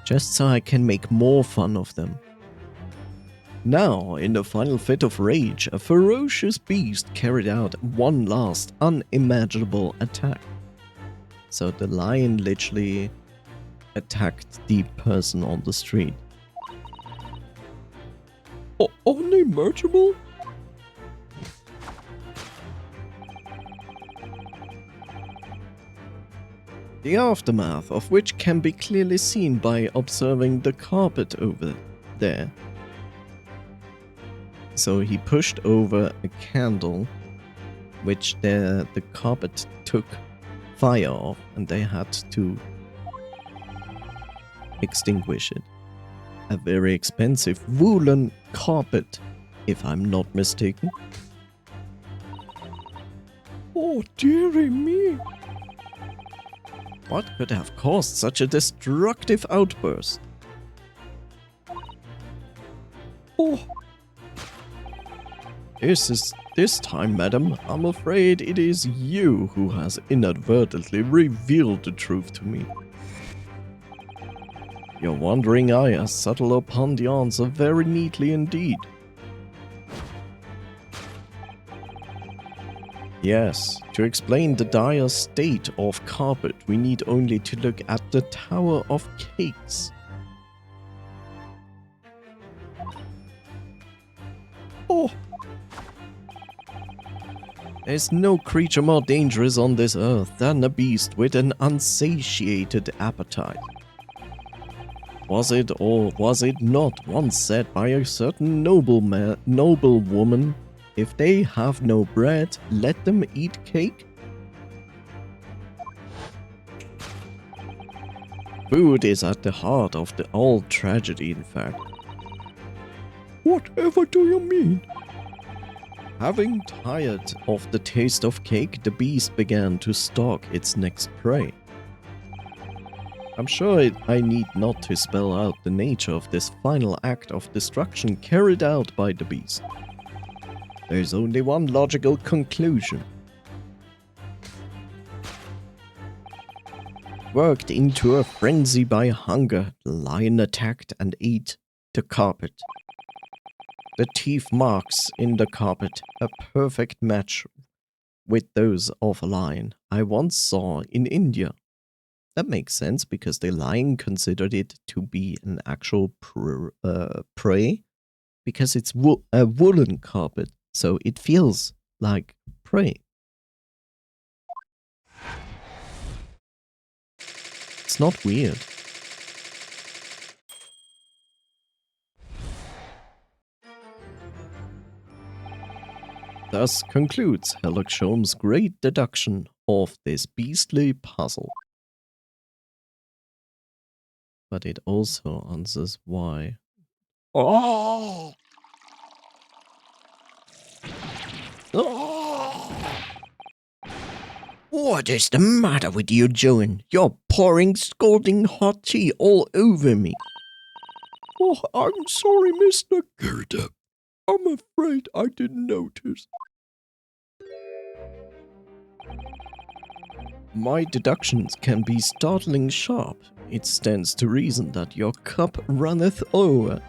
Just so I can make more fun of them. Now, in the final fit of rage, a ferocious beast carried out one last unimaginable attack. So the lion literally attacked the person on the street. Unimaginable? The aftermath of which can be clearly seen by observing the carpet over there. So he pushed over a candle, which the carpet took fire off, and they had to extinguish it. A very expensive woolen carpet, if I'm not mistaken. Oh, dearie me! What could have caused such a destructive outburst? Oh! This time, madam, I'm afraid it is you who has inadvertently revealed the truth to me. Your wandering eye has settled upon the answer very neatly indeed. Yes, to explain the dire state of carpet, we need only to look at the Tower of Cakes. Oh! There's no creature more dangerous on this earth than a beast with an unsatiated appetite. Was it or was it not once said by a certain noblewoman, if they have no bread, let them eat cake? Food is at the heart of all tragedy, in fact. Whatever do you mean? Having tired of the taste of cake, the beast began to stalk its next prey. I'm sure I need not to spell out the nature of this final act of destruction carried out by the beast. There's only one logical conclusion. Worked into a frenzy by hunger, the lion attacked and ate the carpet. The teeth marks in the carpet, a perfect match with those of a lion I once saw in India. That makes sense because the lion considered it to be an actual prey because it's a woolen carpet, so it feels like prey. It's not weird. Thus concludes Sherlock Holmes' great deduction of this beastly puzzle. But it also answers why. Oh! Oh! What is the matter with you, Joan? You're pouring scalding hot tea all over me. Oh, I'm sorry, Mr. Gerda. I'm afraid I didn't notice. My deductions can be startling sharp. It stands to reason that your cup runneth over.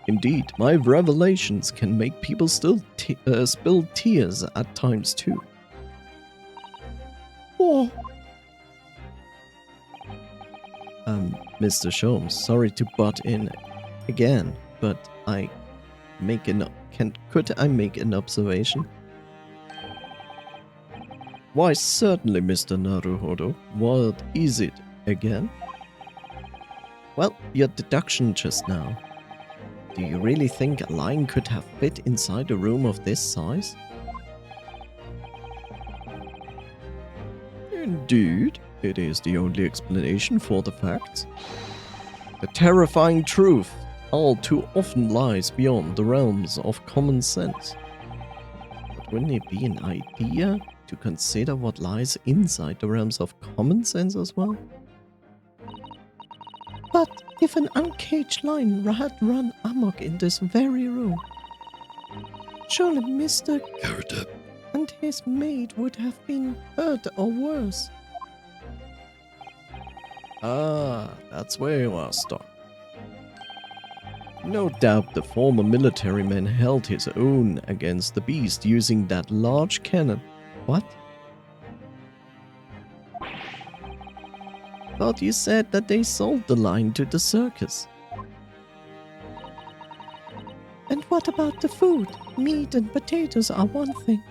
Indeed, my revelations can make people still spill tears at times too. Oh. Mr. Sholmes, sorry to butt in again, but could I make an observation? Why, certainly, Mr. Naruhodo. What is it again? Well, your deduction just now. Do you really think a lion could have fit inside a room of this size? Indeed, it is the only explanation for the facts. The terrifying truth all too often lies beyond the realms of common sense. But wouldn't it be an idea to consider what lies inside the realms of common sense as well? But if an uncaged lion had run amok in this very room, surely Mr. Gerda and his maid would have been hurt or worse. Ah, that's where you are stuck. No doubt the former military man held his own against the beast using that large cannon. What? Thought you said that they sold the lion to the circus. And what about the food? Meat and potatoes are one thing.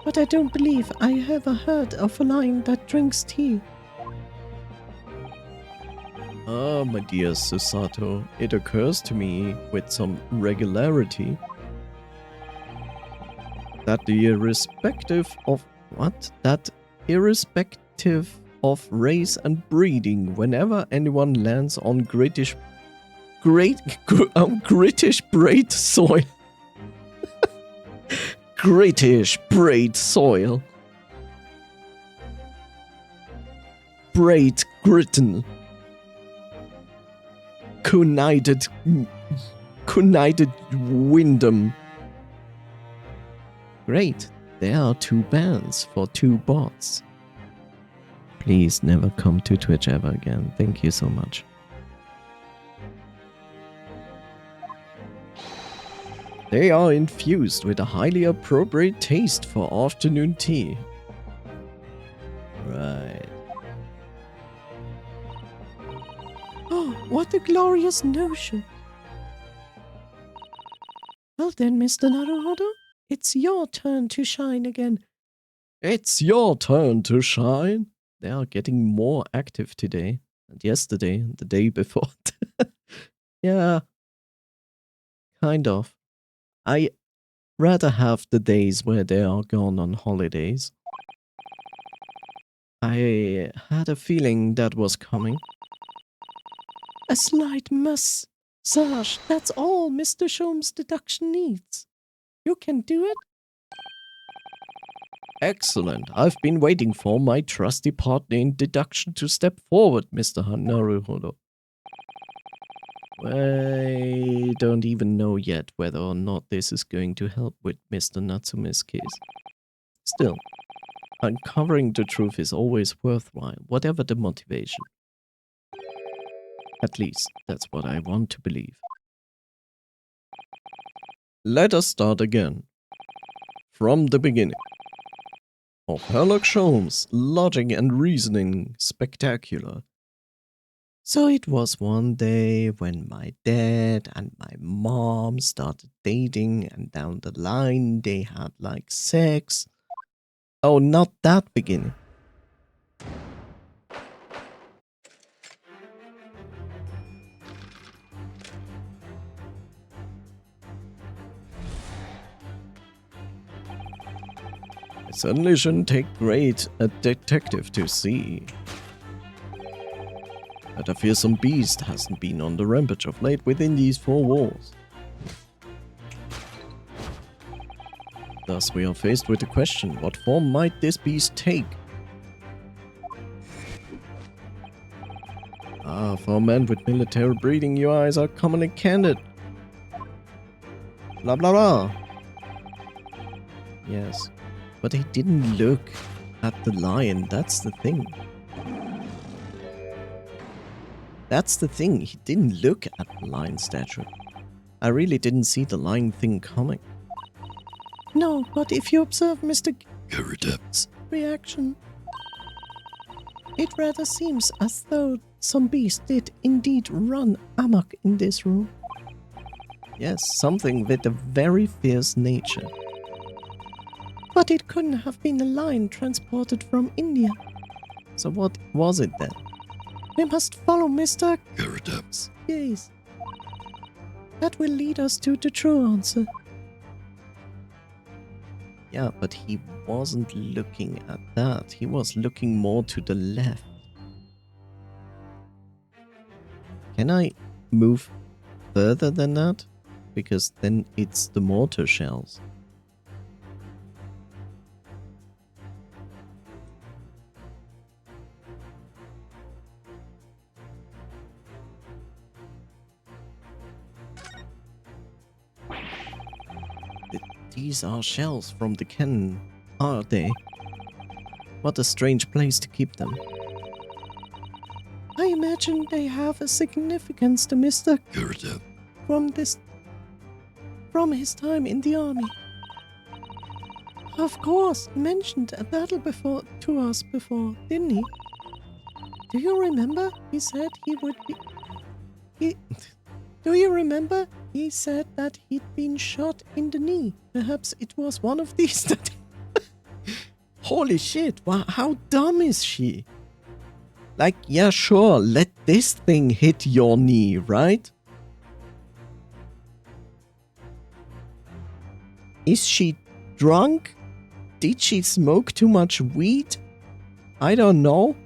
But I don't believe I ever heard of a lion that drinks tea. Ah, my dear Susato, it occurs to me with some regularity that irrespective of race and breeding, whenever anyone lands on British braid soil, British braid soil, Great Britain, United Wyndham. Great, there are 2 bands for 2 bots. Please never come to Twitch ever again. Thank you so much. They are infused with a highly appropriate taste for afternoon tea. Right. Oh, what a glorious notion. Well then, Mr. Naruhodo, it's your turn to shine again. It's your turn to shine. They are getting more active today and yesterday and the day before. Yeah, kind of. I rather have the days where they are gone on holidays. I had a feeling that was coming. A slight massage, that's all Mr. Sholmes' deduction needs. You can do it? Excellent. I've been waiting for my trusty partner in deduction to step forward, Mr. Naruhodo. I don't even know yet whether or not this is going to help with Mr. Natsume's case. Still, uncovering the truth is always worthwhile, whatever the motivation. At least, that's what I want to believe. Let us start again. From the beginning. Of Sherlock Holmes' logic and reasoning spectacular. So it was one day when my dad and my mom started dating, and down the line they had like sex. Oh, not that beginning. I certainly shouldn't take great a detective to see. But a fearsome beast hasn't been on the rampage of late within these four walls. Thus we are faced with the question, what form might this beast take? Ah, for a man with military breeding, your eyes are commonly candid. Blah blah blah. Yes, but he didn't look at the lion, that's the thing. That's the thing, he didn't look at the lion statue. I really didn't see the lion thing coming. No, but if you observe Mr. Garridep's reaction, it rather seems as though some beast did indeed run amok in this room. Yes, something with a very fierce nature. But it couldn't have been a lion transported from India. So what was it then? We must follow Mr. Garridep's gaze. That will lead us to the true answer. Yeah, but he wasn't looking at that. He was looking more to the left. Can I move further than that? Because then it's the mortar shells. These are shells from the cannon, are they? What a strange place to keep them. I imagine they have a significance to Mr. Garridep from his time in the army. Of course, he mentioned a battle to us before, didn't he? Do you remember? He said he would be... Do you remember? He said that he'd been shot in the knee. Perhaps it was one of these that... Holy shit, wow, how dumb is she? Like, yeah, sure, let this thing hit your knee, right? Is she drunk? Did she smoke too much weed? I don't know.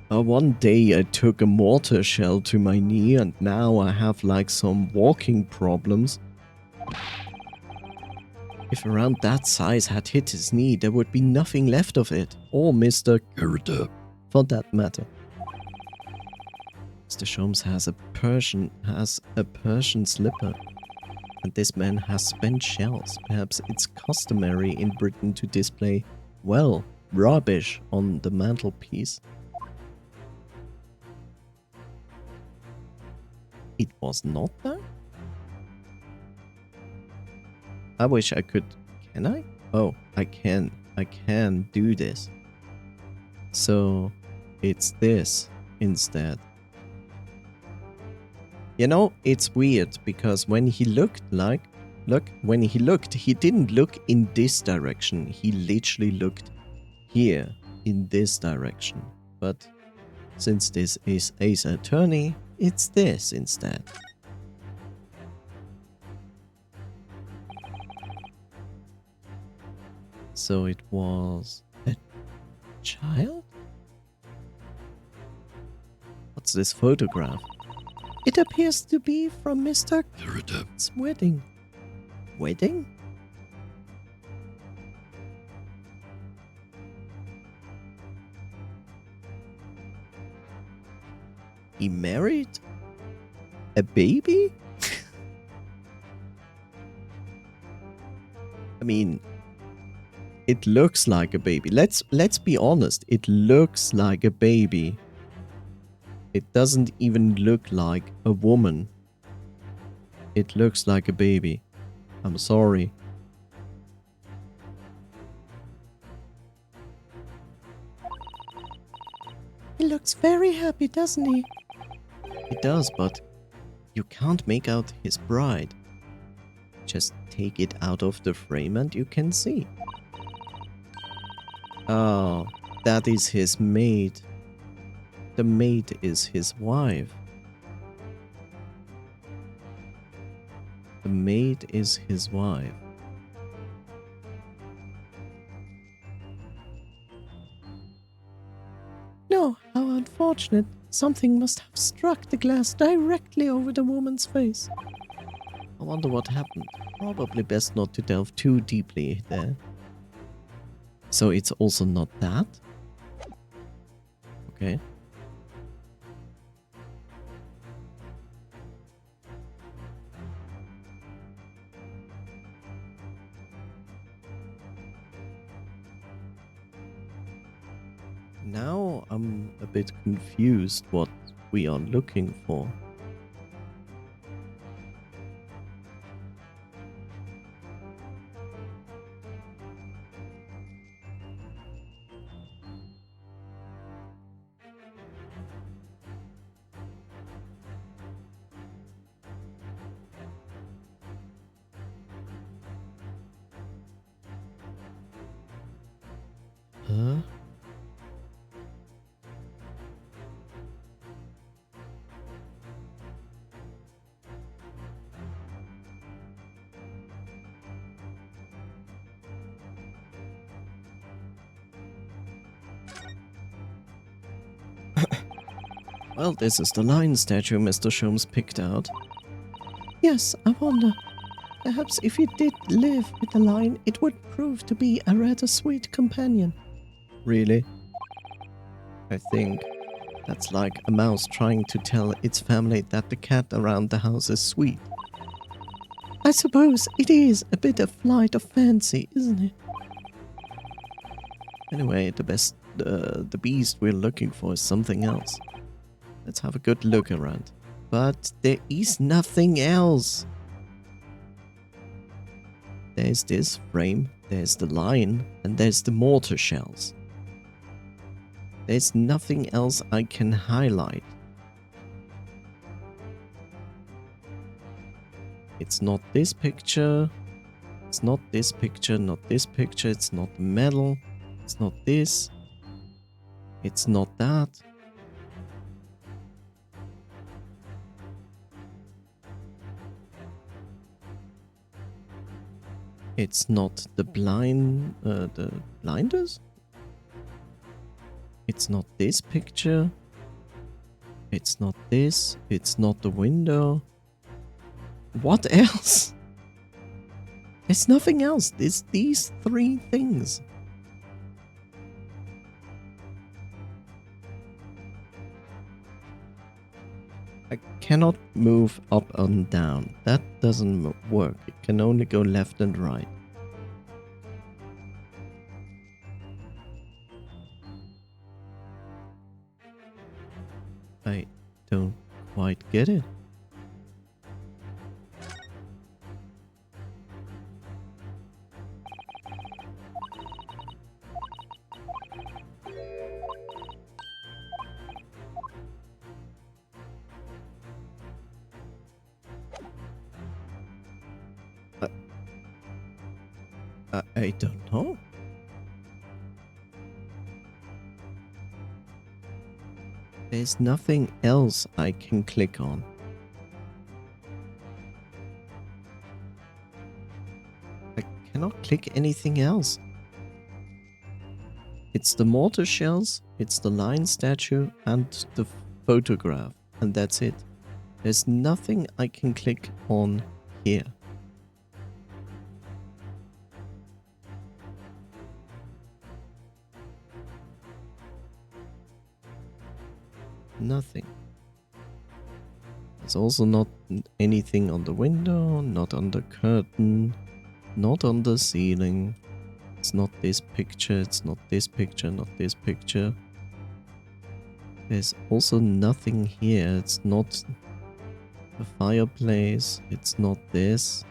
One day I took a mortar shell to my knee and now I have like some walking problems. If around that size had hit his knee, there would be nothing left of it. Or Mr. Garridep, for that matter. Mr. Sholmes has a Persian slipper. And this man has spent shells. Perhaps it's customary in Britain to display, well, rubbish on the mantelpiece. It was not that? I wish I could... Can I? Oh, I can. I can do this. So, it's this instead. You know, it's weird because when he looked like... Look, when he looked, he didn't look in this direction. He literally looked here in this direction. But since this is Ace Attorney, it's this instead. So it was a child? What's this photograph? It appears to be from Mr. Carrad's wedding. Wedding? He married? A baby? I mean, it looks like a baby. Let's be honest. It looks like a baby. It doesn't even look like a woman. It looks like a baby. I'm sorry. He looks very happy, doesn't he? He does, but you can't make out his bride. Just take it out of the frame and you can see. Oh, that is his maid. The maid is his wife. The maid is his wife. No, how unfortunate. Something must have struck the glass directly over the woman's face. I wonder what happened. Probably best not to delve too deeply there. So it's also not that? Okay. Now I'm a bit confused what we are looking for. Huh? Well, this is the lion statue Mr. Sholmes picked out. Yes, I wonder. Perhaps if he did live with the lion, it would prove to be a rather sweet companion. Really? I think that's like a mouse trying to tell its family that the cat around the house is sweet. I suppose it is a bit of flight of fancy, isn't it? Anyway, the beast we're looking for is something else. Let's have a good look around. But there is nothing else. There's this frame, there's the lion, and there's the mortar shells. There's nothing else I can highlight. It's not this picture. It's not this picture, not this picture. It's not the medal. It's not this. It's not that. It's not the the blinders. It's not this picture. It's not this. It's not the window. What else? There's nothing else. It's these three things. I cannot move up and down. That doesn't work. It can only go left and right. I don't quite get it. I don't know. There's nothing else I can click on. I cannot click anything else. It's the mortar shells, it's the lion statue, and the photograph, and that's it. There's nothing I can click on here. Nothing. There's also not anything on the window, not on the curtain, not on the ceiling. It's not this picture, it's not this picture, not this picture. There's also nothing here. It's not a fireplace, it's not this.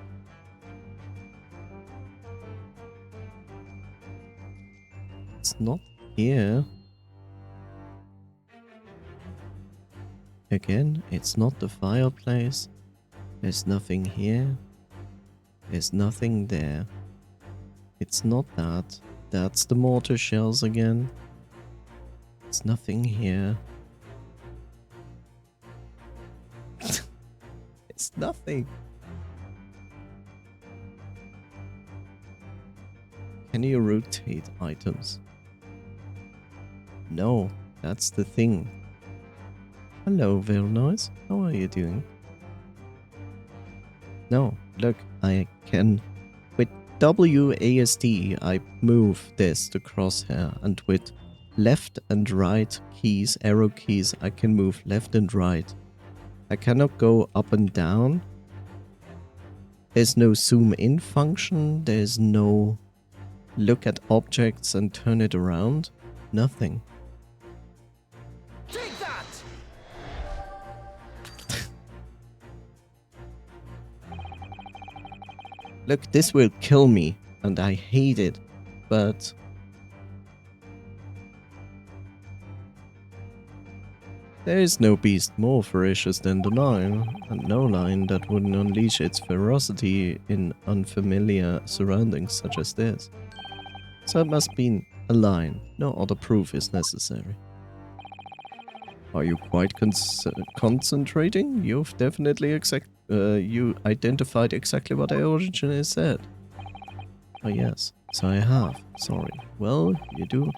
It's not here. Again, it's not the fireplace. There's nothing here. There's nothing there. It's not that. That's the mortar shells again. It's nothing here. It's nothing. Can you rotate items? No, that's the thing. Hello, very nice. How are you doing? No, look, I can... With WASD, I move this, the crosshair, and with left and right keys, arrow keys, I can move left and right. I cannot go up and down. There's no zoom in function. There's no look at objects and turn it around. Nothing. Take that! Look, this will kill me, and I hate it, but... There is no beast more ferocious than the lion, and no lion that wouldn't unleash its ferocity in unfamiliar surroundings such as this. So it must be a lion. No other proof is necessary. Are you quite concentrating? You've definitely you identified exactly what I originally said. Oh yes, so I have. Sorry. Well, you do.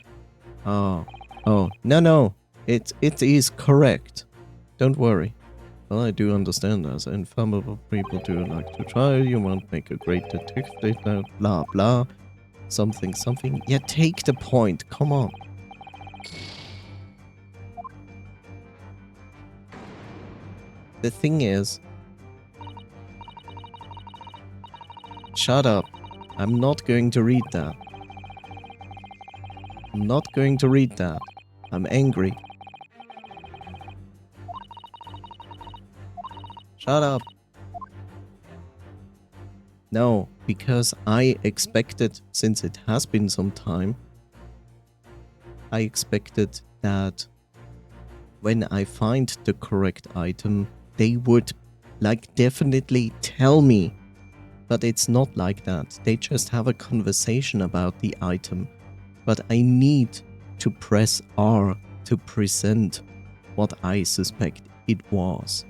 Oh, no. It is correct. Don't worry. Well, I do understand as inflammable people do like to try. You won't make a great detective now. Blah blah. Something. Yeah, take the point. Come on. The thing is... Shut up. I'm not going to read that. I'm not going to read that. I'm angry. Shut up. No, because I expected, since it has been some time, I expected that when I find the correct item, they would, like, definitely tell me. But it's not like that. They just have a conversation about the item. But I need to press R to present what I suspect it was.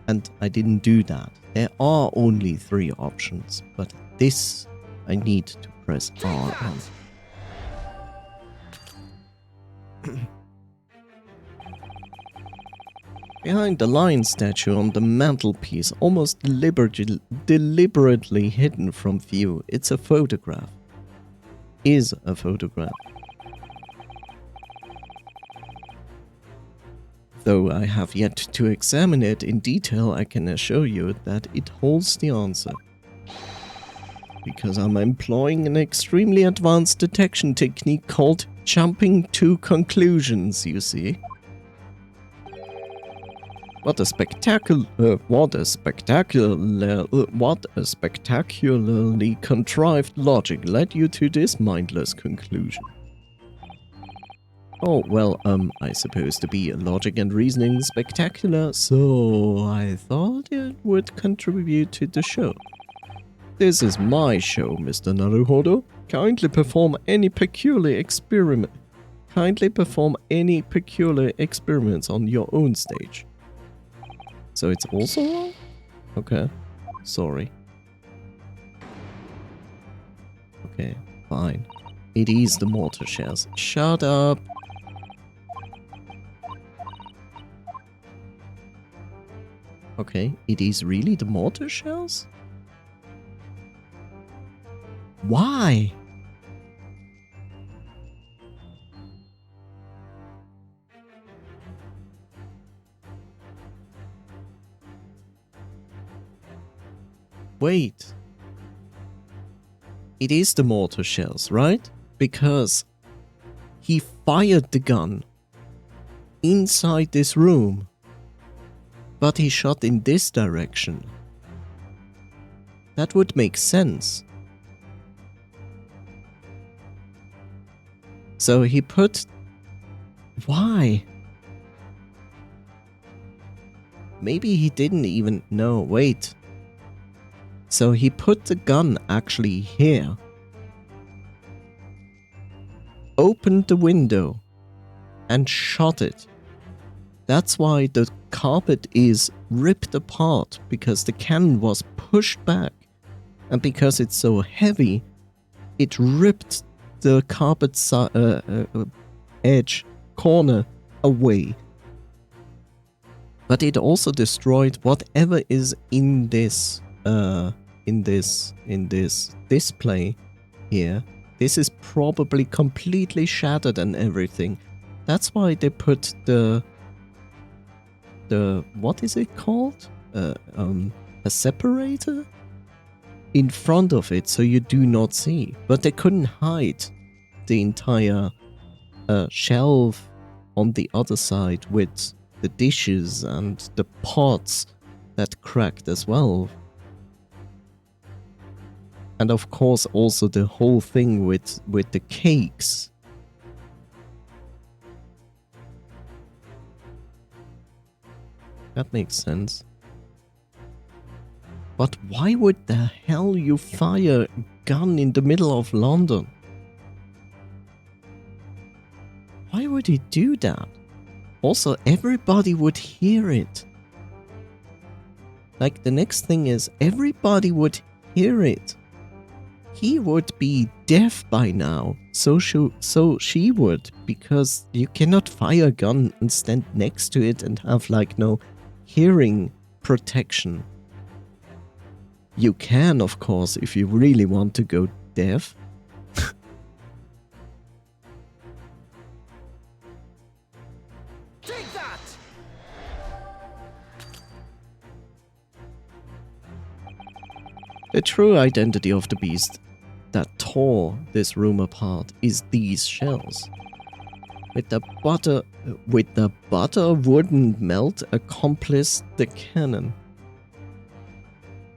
And I didn't do that. There are only 3 options, but this I need to press R on. Behind the lion statue on the mantelpiece, almost deliberately hidden from view, it's a photograph. Is a photograph. Though I have yet to examine it in detail, I can assure you that it holds the answer. Because I'm employing an extremely advanced detection technique called jumping to conclusions, you see. What a spectacularly contrived logic led you to this mindless conclusion. Oh, well, I suppose to be logic and reasoning spectacular, so I thought it would contribute to the show. This is my show, Mr. Naruhodo. Kindly perform any peculiar experiment. Kindly perform any peculiar experiments on your own stage. So it's also wrong? Okay. Sorry. Okay, fine. It is the mortar shells. Shut up! Okay, it is really the mortar shells? Why? Wait. It is the mortar shells, right? Because he fired the gun inside this room, but he shot in this direction. That would make sense. So he put... Why? Maybe he didn't even know. Wait. So he put the gun actually here. Opened the window and shot it. That's why the carpet is ripped apart, because the cannon was pushed back. And because it's so heavy, it ripped the carpet edge corner away. But it also destroyed whatever is in this display here. This is probably completely shattered and everything. That's why they put the what is it called? A separator in front of it, so you do not see. But they couldn't hide the entire shelf on the other side with the dishes and the pots that cracked as well. And of course also the whole thing with the cakes. That makes sense. But why would the hell you fire a gun in the middle of London? Why would he do that? Also, everybody would hear it. Like, the next thing is, everybody would hear it. He would be deaf by now. So she would, because you cannot fire a gun and stand next to it and have, like, no hearing protection. You can, of course, if you really want to go deaf. Take that! The true identity of the beast that tore this room apart is these shells. With the butter wouldn't melt accomplice the cannon.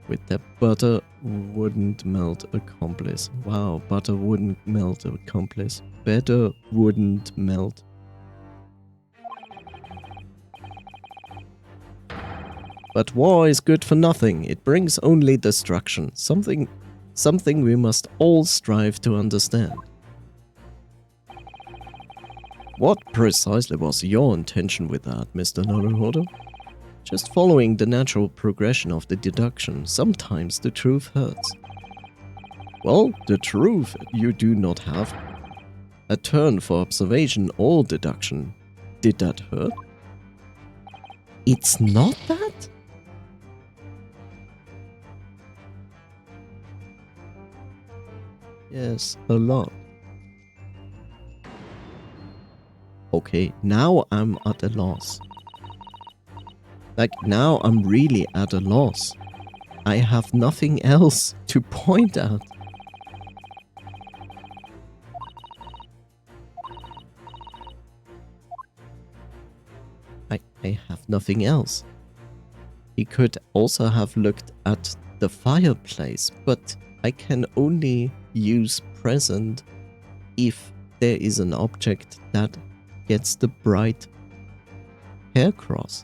With the butter wouldn't melt accomplice. Wow, butter wouldn't melt accomplice. Better wouldn't melt. But war is good for nothing. It brings only destruction. Something we must all strive to understand. What precisely was your intention with that, Mr. Naruhodo? Just following the natural progression of the deduction, sometimes the truth hurts. Well, the truth you do not have a turn for observation or deduction. Did that hurt? It's not that? Yes, a lot. Okay, now I'm at a loss. Like, now I'm really at a loss. I have nothing else to point at. I have nothing else. He could also have looked at the fireplace, but I can only use present if there is an object that gets the bright hair cross.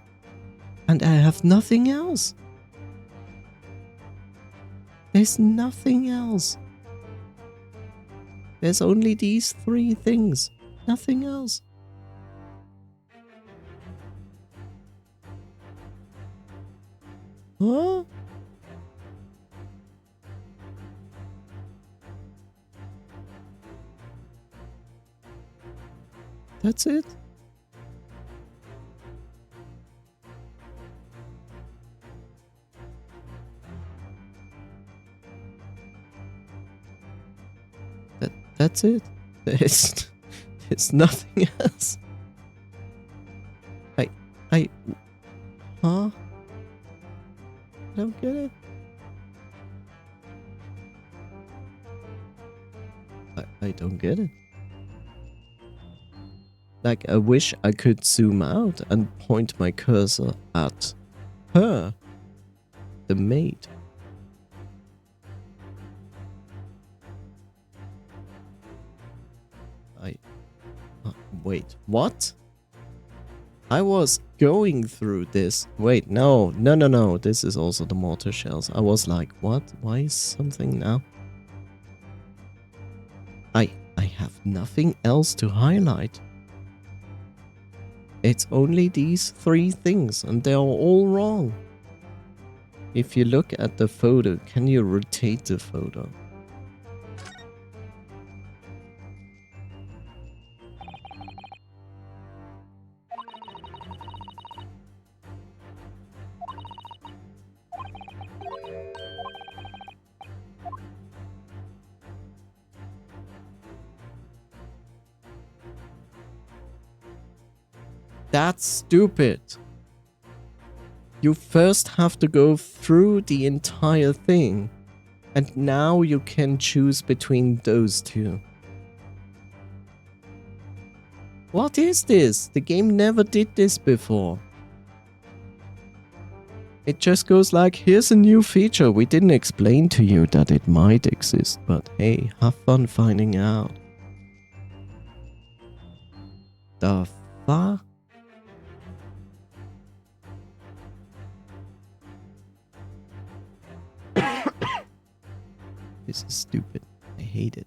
And I have nothing else. There's nothing else. There's only these three things. Nothing else. Huh? That's it? That's it? There's nothing else? Huh? I don't get it. I don't get it. Like, I wish I could zoom out and point my cursor at her, the maid. Wait, what? I was going through this. Wait, no. This is also the mortar shells. I was like, what? Why is something now? I have nothing else to highlight. It's only these 3 things, and they're all wrong. If you look at the photo, can you rotate the photo? That's stupid. You first have to go through the entire thing, and now you can choose between those 2. What is this? The game never did this before. It just goes like, here's a new feature. We didn't explain to you that it might exist, but hey, have fun finding out. The fuck? This is stupid. I hate it.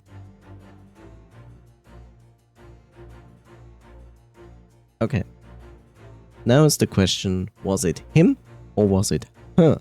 Okay. Now is the question, was it him or was it her?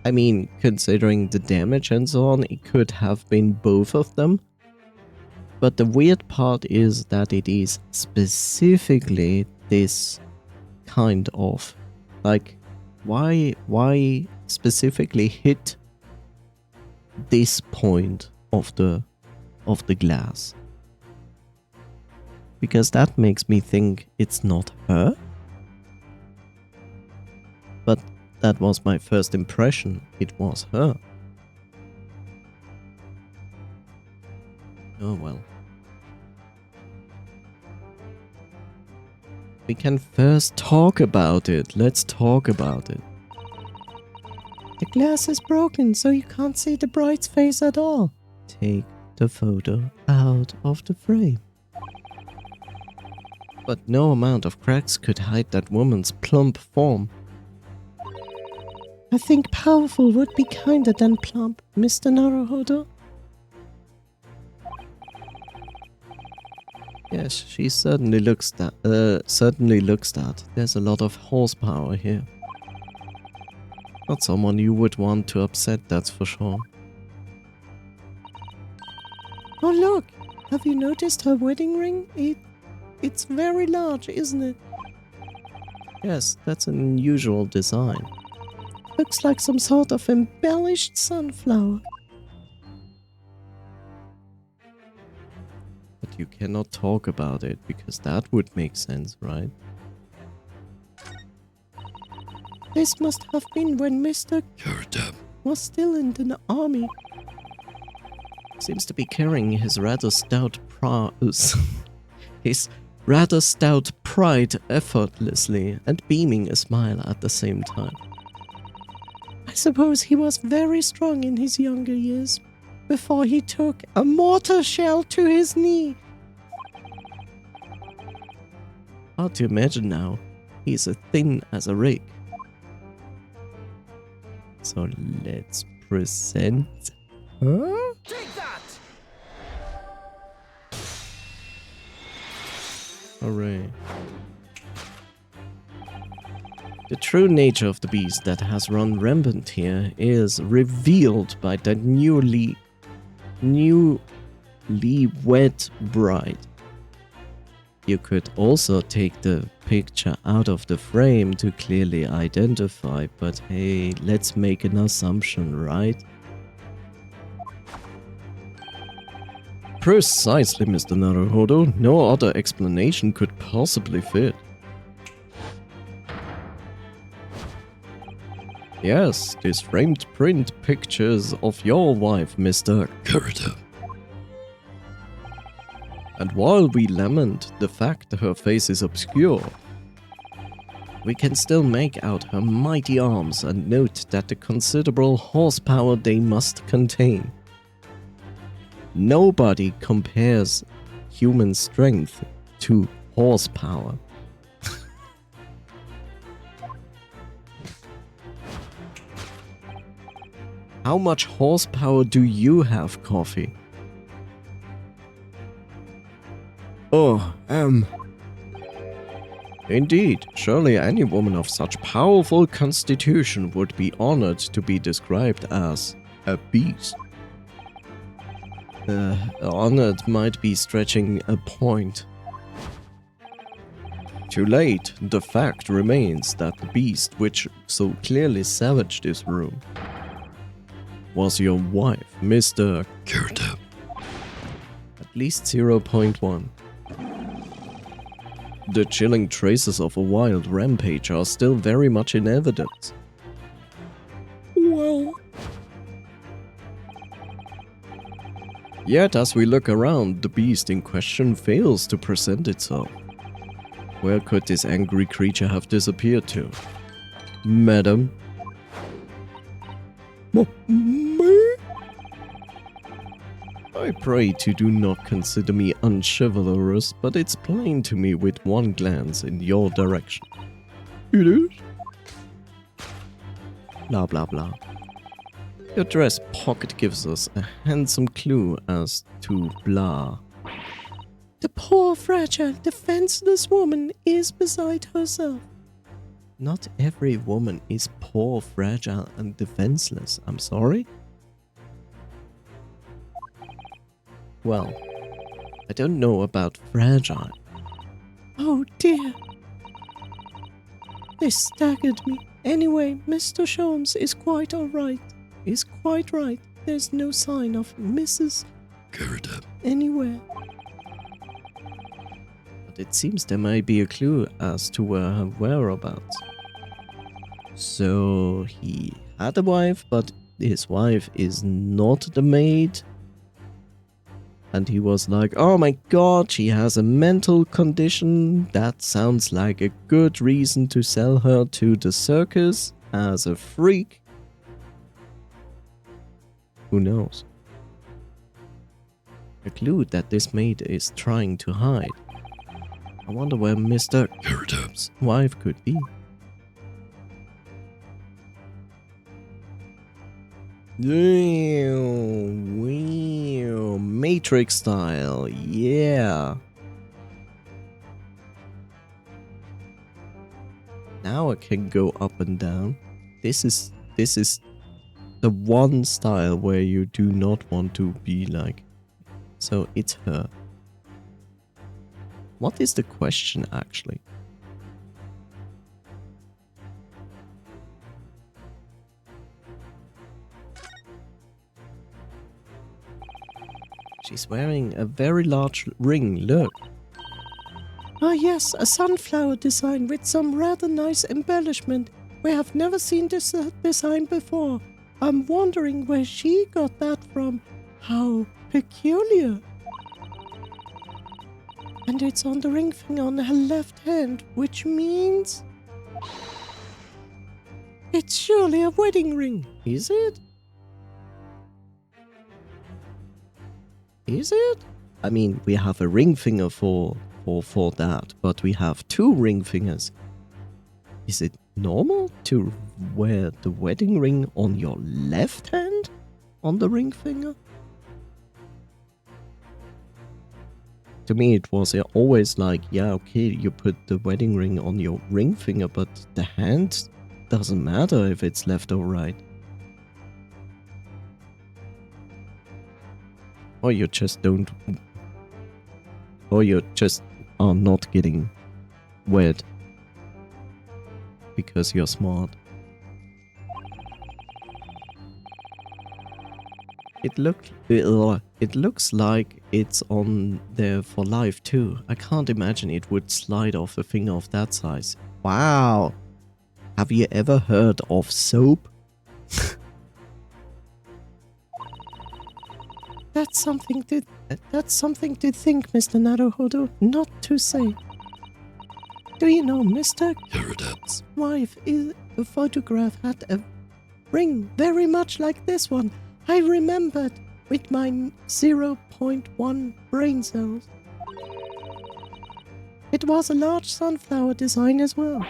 I mean, considering the damage and so on, it could have been both of them. But the weird part is that it is specifically this kind of, like, why specifically hit this point of the glass? Because that makes me think it's not her. But that was my first impression. It was her. Oh well. We can first talk about it. Let's talk about it. The glass is broken, so you can't see the bride's face at all. Take the photo out of the frame. But no amount of cracks could hide that woman's plump form. I think powerful would be kinder than plump, Mr. Naruhodo. Yes, she certainly looks that. There's a lot of horsepower here. Not someone you would want to upset, that's for sure. Oh look! Have you noticed her wedding ring? It's very large, isn't it? Yes, that's an unusual design. Looks like some sort of embellished sunflower. But you cannot talk about it, because that would make sense, right? This must have been when Mr. was still in the army. Seems to be carrying his rather stout pride effortlessly and beaming a smile at the same time. I suppose he was very strong in his younger years, before he took a mortar shell to his knee. Hard to imagine now. He's as thin as a rake. So let's present. Huh? Take that! Hooray. The true nature of the beast that has run rampant here is revealed by that newly wed bride. You could also take the picture out of the frame to clearly identify, but hey, let's make an assumption, right? Precisely, Mr. Naruhodo. No other explanation could possibly fit. Yes, this framed print pictures of your wife, Mr. Kurta. And while we lament the fact that her face is obscure, we can still make out her mighty arms and note that the considerable horsepower they must contain. Nobody compares human strength to horsepower. How much horsepower do you have, Coffee? Oh, Indeed, surely any woman of such powerful constitution would be honored to be described as a beast. Honored might be stretching a point. Too late, the fact remains that the beast which so clearly savaged this room was your wife, Mr. Kurta. At least 0.1. The chilling traces of a wild rampage are still very much in evidence. Well. Yet as we look around, the beast in question fails to present itself. Where could this angry creature have disappeared to? Madam? Me? I pray to do not consider me unchivalrous, but it's plain to me with one glance in your direction. It is? Blah blah blah. Your dress pocket gives us a handsome clue as to blah. The poor, fragile, defenseless woman is beside herself. Not every woman is poor, fragile, and defenseless. I'm sorry? Well, I don't know about fragile. Oh dear. This staggered me. Anyway, Mr. Sholmes is quite alright. Is quite right. There's no sign of Mrs. Gerda anywhere. But it seems there may be a clue as to her whereabouts. So he had a wife, but his wife is not the maid. And he was like, oh my god, she has a mental condition. That sounds like a good reason to sell her to the circus as a freak. Who knows? A clue that this maid is trying to hide. I wonder where Mr. Gerda's wife could be. Matrix style, yeah. Now I can go up and down. This is the one style where you do not want to be like. So it's her. What is the question actually? She's wearing a very large ring, look. Ah yes, a sunflower design with some rather nice embellishment. We have never seen this design before. I'm wondering where she got that from. How peculiar. And it's on the ring finger on her left hand, which means... It's surely a wedding ring, is it? Is it? I mean, we have a ring finger for that, but we have 2 ring fingers. Is it normal to wear the wedding ring on your left hand on the ring finger? To me, it was always like, yeah, okay, you put the wedding ring on your ring finger, but the hand doesn't matter if it's left or right. Or you just don't... Or you just are not getting wed. Because you're smart. It looks like it's on there for life too. I can't imagine it would slide off a finger of that size. Wow! Have you ever heard of soap? That's something to think, Mr. Naruhodo, not to say. Do you know Mr. Here's wife is a photograph had a ring very much like this one. I remembered with my 0.1 brain cells. It was a large sunflower design as well.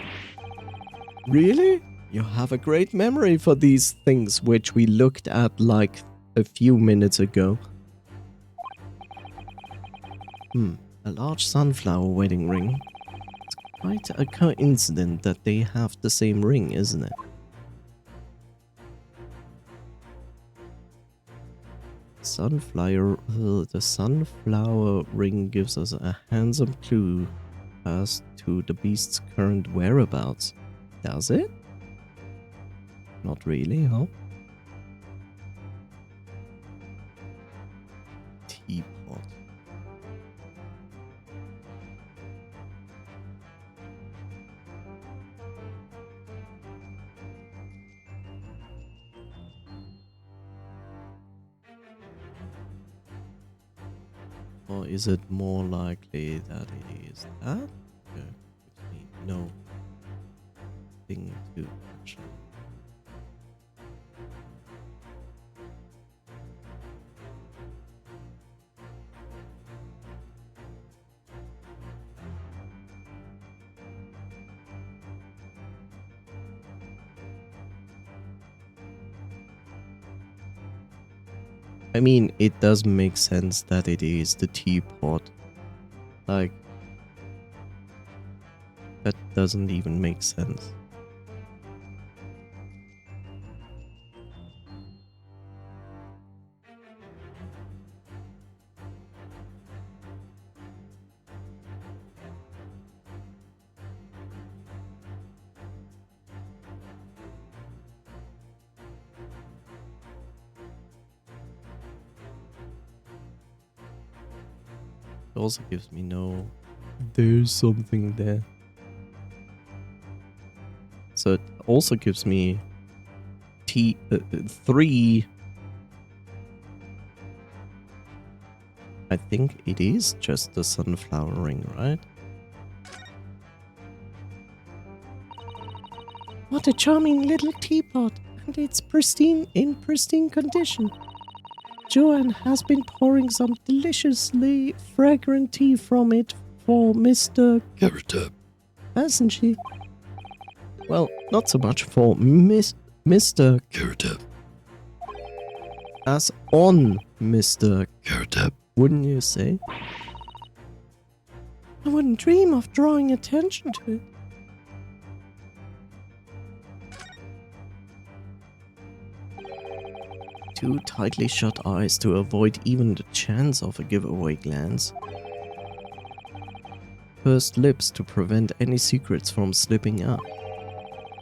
Really? You have a great memory for these things which we looked at like a few minutes ago. A large sunflower wedding ring. It's quite a coincidence that they have the same ring, isn't it? The sunflower ring gives us a handsome clue as to the beast's current whereabouts. Does it? Not really, huh? Teapot. Or is it more likely that it is that? Okay, gives me no thing to actually. I mean, it does make sense that it is the teapot. Like, that doesn't even make sense. It also gives me no... There's something there. So it also gives me 3... I think it is just the sunflower ring, right? What a charming little teapot, and it's in pristine condition. Joanne has been pouring some deliciously fragrant tea from it for Mr. Carrot, hasn't she? Well, not so much for Mr. Carrot, as on Mr. Carrot, wouldn't you say? I wouldn't dream of drawing attention to it. Two tightly shut eyes to avoid even the chance of a giveaway glance. Pursed lips to prevent any secrets from slipping out.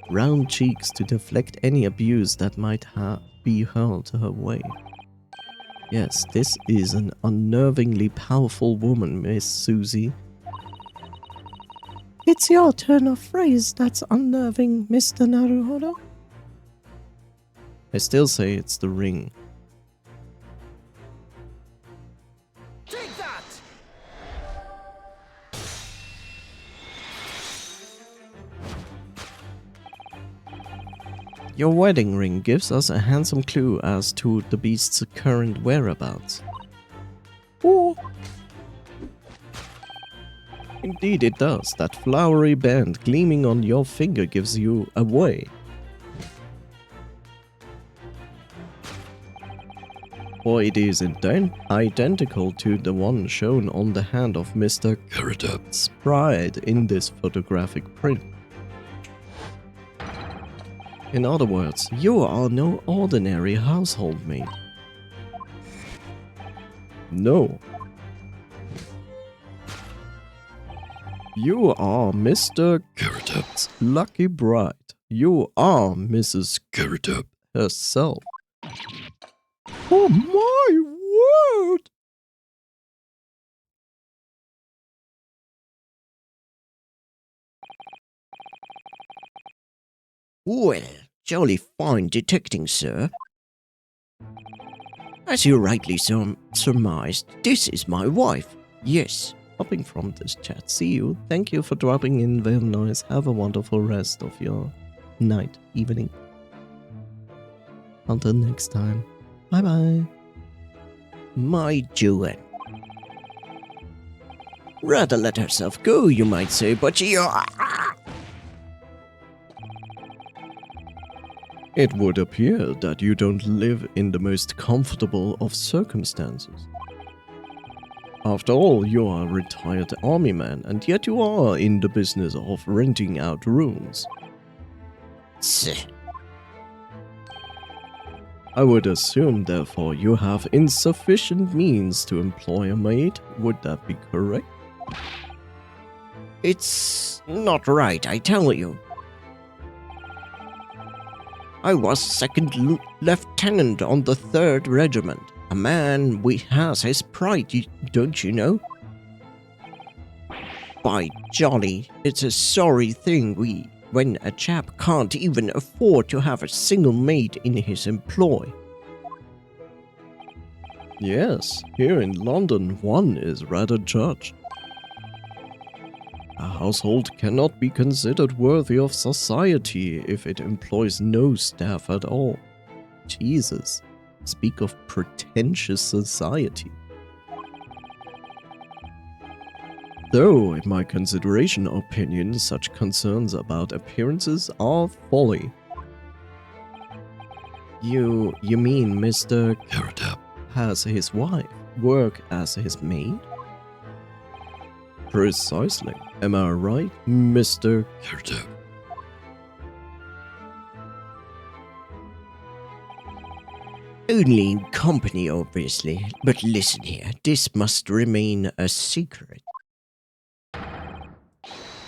Round cheeks to deflect any abuse that might be hurled her way. Yes, this is an unnervingly powerful woman, Miss Susie. It's your turn of phrase that's unnerving, Mr. Naruhodo. I still say it's the ring. Take that! Your wedding ring gives us a handsome clue as to the beast's current whereabouts. Oh! Indeed it does. That flowery band gleaming on your finger gives you away. For it is identical to the one shown on the hand of Mr. Curridup's bride in this photographic print. In other words, you are no ordinary household maid. No. You are Mr. Curridup's lucky bride. You are Mrs. Curridup herself. Oh my word! Well, jolly fine detecting, sir. As you rightly surmised, this is my wife. Yes. Hopping from this chat. See you. Thank you for dropping in. Very nice. Have a wonderful rest of your night, evening. Until next time. Bye bye. My Joanne. Rather let herself go, you might say, but she... It would appear that you don't live in the most comfortable of circumstances. After all, you are a retired army man, and yet you are in the business of renting out rooms. I would assume, therefore, you have insufficient means to employ a maid. Would that be correct? It's not right, I tell you. I was second lieutenant on the 3rd Regiment. A man has his pride, don't you know? By jolly, it's a sorry thing when a chap can't even afford to have a single maid in his employ. Yes, here in London one is rather judged. A household cannot be considered worthy of society if it employs no staff at all. Jesus, speak of pretentious society. Though, in my consideration opinion, such concerns about appearances are folly. You mean Mr. Curridup has his wife work as his maid? Precisely. Am I right, Mr. Curridup? Only in company, obviously. But listen here, this must remain a secret.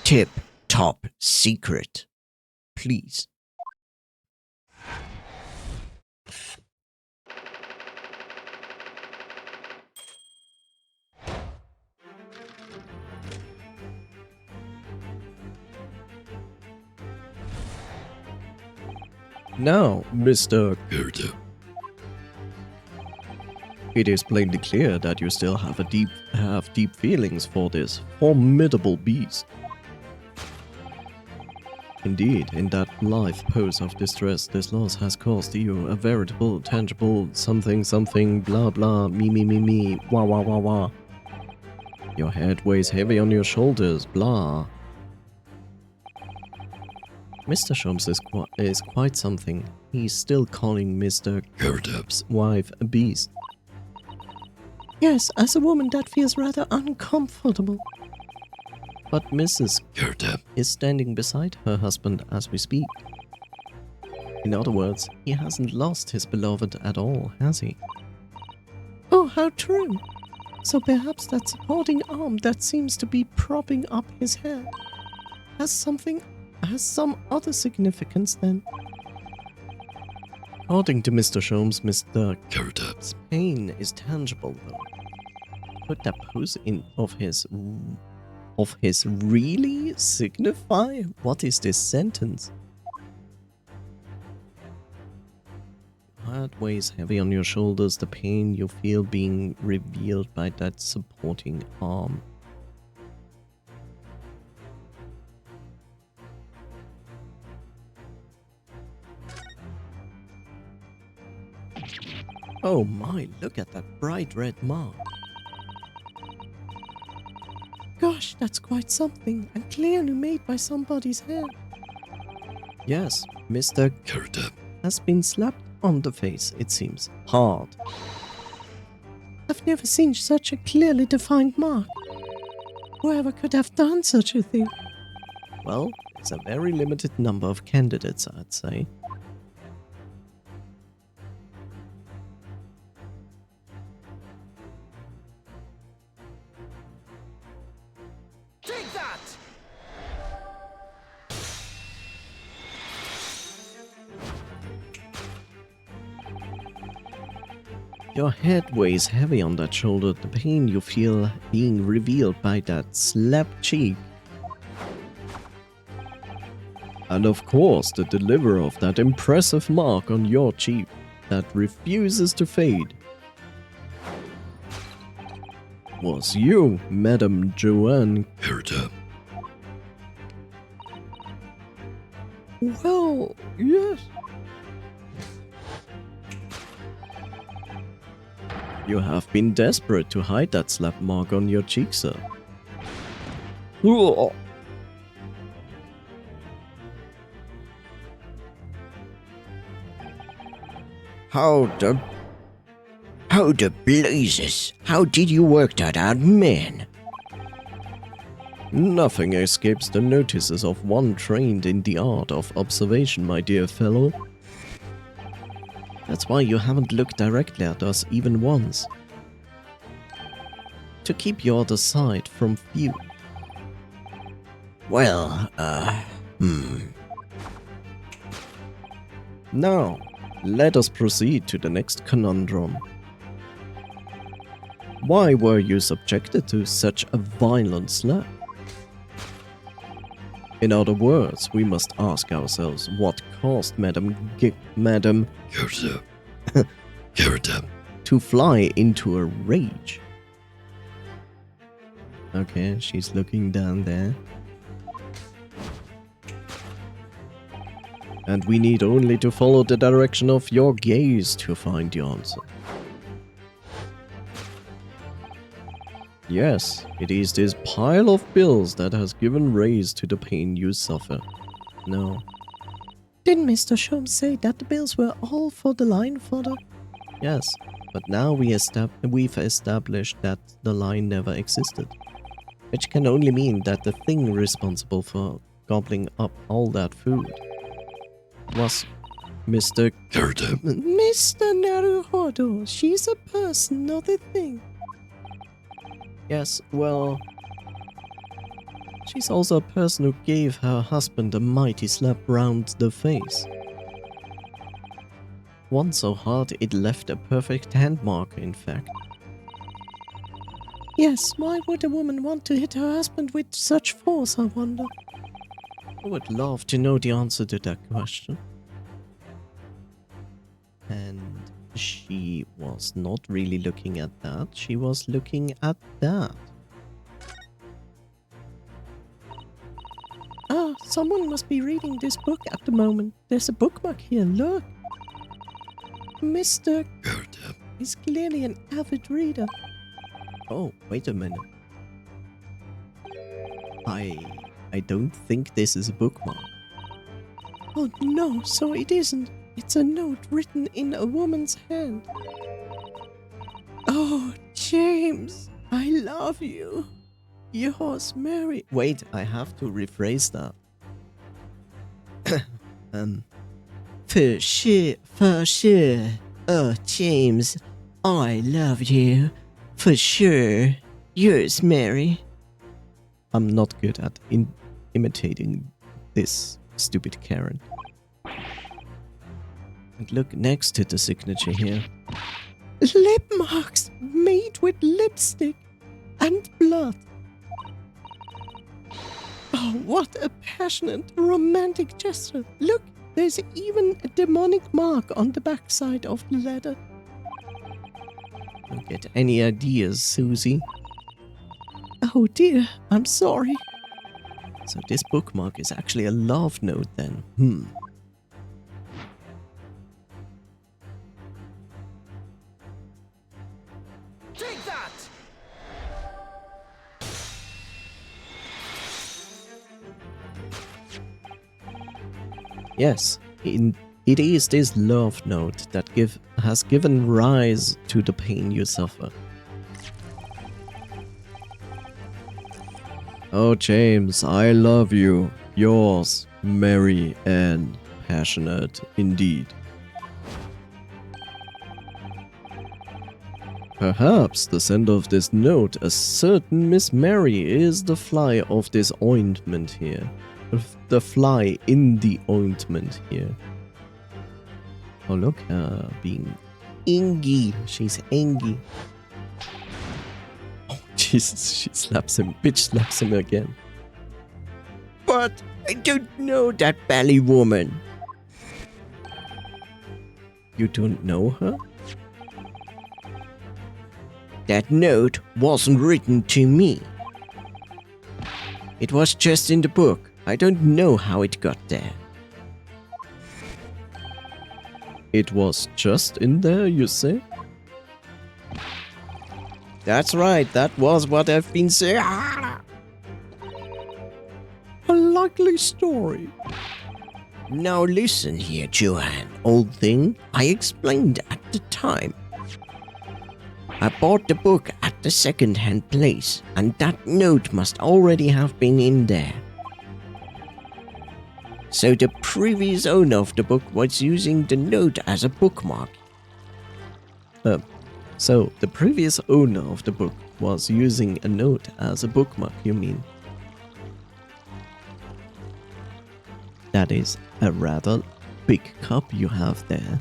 Tip-top secret. Please. Now, Mr. Curridup. It is plainly clear that you still have deep feelings for this formidable beast. Indeed, in that life pose of distress, this loss has caused you a veritable, tangible something blah blah me wah wah wah wah. Your head weighs heavy on your shoulders, blah. Mr. Shums is quite something. He's still calling Mr. Curridup's wife a beast. Yes, as a woman that feels rather uncomfortable. But Mrs. Curridup is standing beside her husband as we speak. In other words, he hasn't lost his beloved at all, has he? Oh, how true! So perhaps that supporting arm that seems to be propping up his hair has some other significance then. According to Mr. Sholmes, Mr. Curridup's pain is tangible though. Could that pose of his really signify? What is this sentence? Heart weighs heavy on your shoulders, the pain you feel being revealed by that supporting arm. Oh my, look at that bright red mark. Gosh, that's quite something, and clearly made by somebody's hand. Yes, Mr. HERE has been slapped on the face, it seems. Hard. I've never seen such a clearly defined mark. Whoever could have done such a thing? Well, it's a very limited number of candidates, I'd say. Take that! Your head weighs heavy on that shoulder, the pain you feel being revealed by that slapped cheek. And of course, the deliverer of that impressive mark on your cheek that refuses to fade was you, Madam Joanne. HERE Well, yes. You have been desperate to hide that slap mark on your cheek, sir. How the blazes? How did you work that out, man? Nothing escapes the notices of one trained in the art of observation, my dear fellow. That's why you haven't looked directly at us even once. To keep your other side from view. Well, Now, let us proceed to the next conundrum. Why were you subjected to such a violent slap? In other words, we must ask ourselves what caused Madam HERE to fly into a rage. Okay, she's looking down there. And we need only to follow the direction of your gaze to find the answer. Yes, it is this pile of bills that has given rise to the pain you suffer. No. Didn't Mr. Sholmes say that the bills were all for the line fodder? Yes, but now we've established that the line never existed. Which can only mean that the thing responsible for gobbling up all that food was Mr. HERE Mr. Naruhodo, she's a person, not a thing. Yes, well, she's also a person who gave her husband a mighty slap round the face. One so hard it left a perfect hand mark, in fact. Yes, why would a woman want to hit her husband with such force, I wonder? I would love to know the answer to that question. And she was not really looking at that, she was looking at that. Ah, someone must be reading this book at the moment. There's a bookmark here, look. Mr. is clearly an avid reader. Oh, wait a minute. I don't think this is a bookmark. Oh no, so it isn't. It's a note written in a woman's hand. Oh, James, I love you. Yours, Mary. Wait, I have to rephrase that. For sure. Oh, James, I love you. For sure. Yours, Mary. I'm not good at imitating this stupid Karen. And look next to the signature here. Lip marks made with lipstick and blood. Oh, what a passionate, romantic gesture. Look, there's even a demonic mark on the backside of the letter. Don't get any ideas, Susie. Oh dear, I'm sorry. So this bookmark is actually a love note then. Yes, it is this love note that has given rise to the pain you suffer. Oh, James, I love you. Yours, Mary Ann, passionate indeed. Perhaps the sender of this note, a certain Miss Mary, is the fly of this ointment here. The fly in the ointment here. Oh, look, being Ingy. She's Ingy. Oh, Jesus, she slaps him. Bitch slaps him again. But I don't know that bally woman. You don't know her? That note wasn't written to me. It was just in the book. I don't know how it got there. It was just in there, you say? That's right, that was what I've been saying. A likely story. Now listen here, Joanne, old thing. I explained at the time. I bought the book at the second-hand place, and that note must already have been in there. So the previous owner of the book was using the note as a bookmark. So the previous owner of the book was using a note as a bookmark, you mean? That is a rather big cup you have there.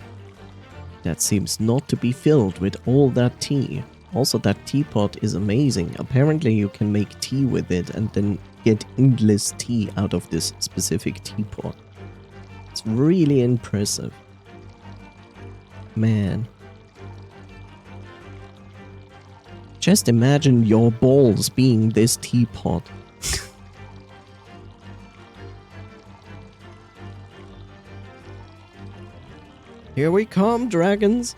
That seems not to be filled with all that tea. Also, that teapot is amazing. Apparently you can make tea with it and then get endless tea out of this specific teapot. It's really impressive. Man. Just imagine your balls being this teapot. Here we come, dragons.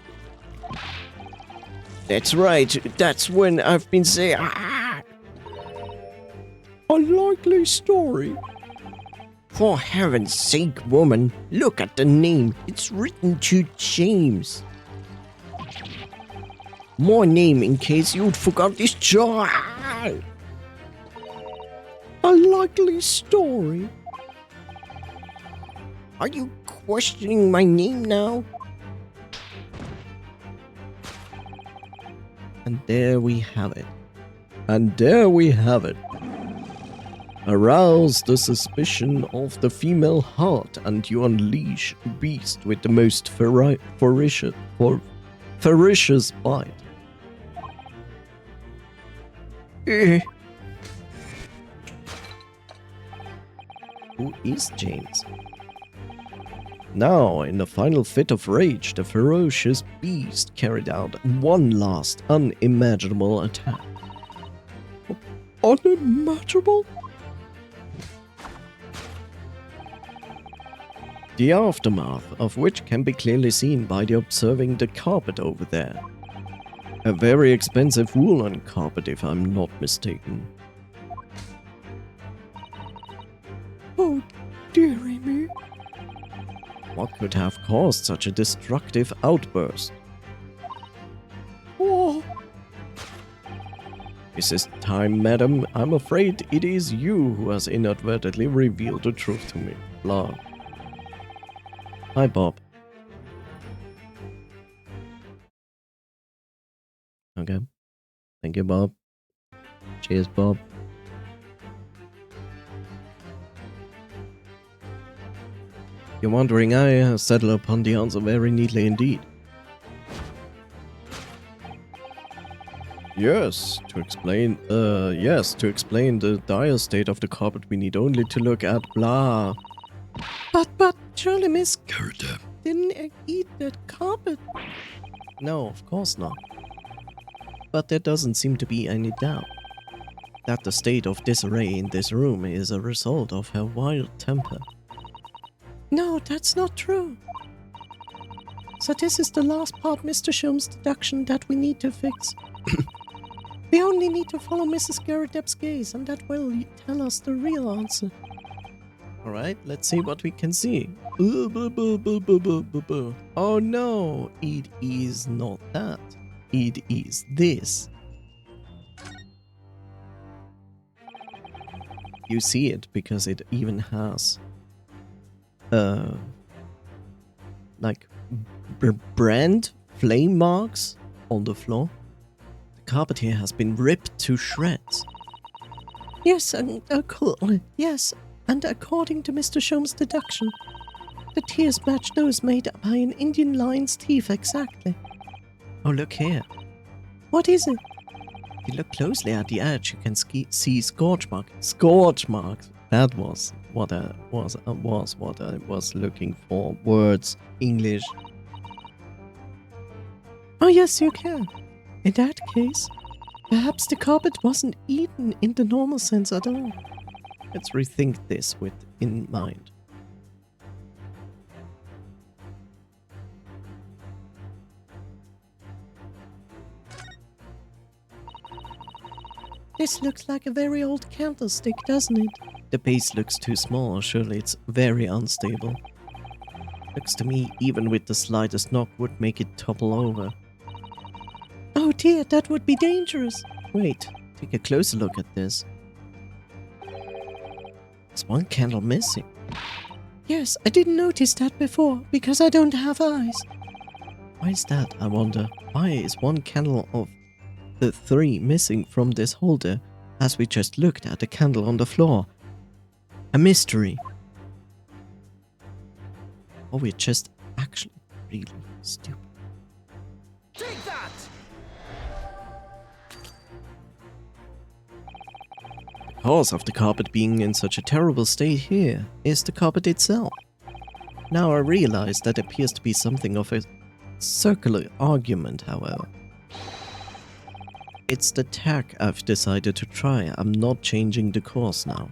That's right, that's when I've been saying. A likely story. For heaven's sake, woman, look at the name. It's written to James. More name in case you'd forgot this child. A likely story. Are you questioning my name now? And there we have it. And there we have it. Arouse the suspicion of the female heart and you unleash a beast with the most ferocious bite. Who is James? Now, in the final fit of rage, the ferocious beast carried out one last unimaginable attack. Unimaginable? The aftermath of which can be clearly seen by observing the carpet over there. A very expensive woolen carpet, if I'm not mistaken. Oh, dearie me. What could have caused such a destructive outburst? Oh. This is time, madam. I'm afraid it is you who has inadvertently revealed the truth to me. Blah. Hi, Bob. Okay. Thank you, Bob. Cheers, Bob. You're wondering, I settle upon the answer very neatly indeed. Yes, to explain the dire state of the carpet, we need only to look at blah. But, surely Miss Gerda didn't eat that carpet. No, of course not. But there doesn't seem to be any doubt that the state of disarray in this room is a result of her wild temper. No, that's not true. So this is the last part, Mr. Shum's deduction that we need to fix. We only need to follow Mrs. Garrett's gaze, and that will tell us the real answer. Alright, let's see what we can see. Oh no, it is not that. It is this. You see it because it even has like brand flame marks on the floor. The carpet here has been ripped to shreds. Yes, and according to Mr. Shom's deduction, the tears match those made by an Indian lion's teeth exactly. Oh, look here. What is it? If you look closely at the edge, you can see scorch marks. Scorch marks. That was what I was looking for. Words, English. Oh yes, you can. In that case, perhaps the carpet wasn't eaten in the normal sense at all. Let's rethink this with in mind. This looks like a very old candlestick, doesn't it? The base looks too small, surely it's very unstable. Looks to me, even with the slightest knock, would make it topple over. Oh dear, that would be dangerous. Wait, take a closer look at this. There's one candle missing. Yes, I didn't notice that before, because I don't have eyes. Why is that, I wonder? Why is one candle of the 3 missing from this holder, as we just looked at the candle on the floor? A mystery. Or we're just actually really stupid. Take that! The cause of the carpet being in such a terrible state here is the carpet itself. Now I realize that appears to be something of a circular argument, however. It's the tack I've decided to try. I'm not changing the course now.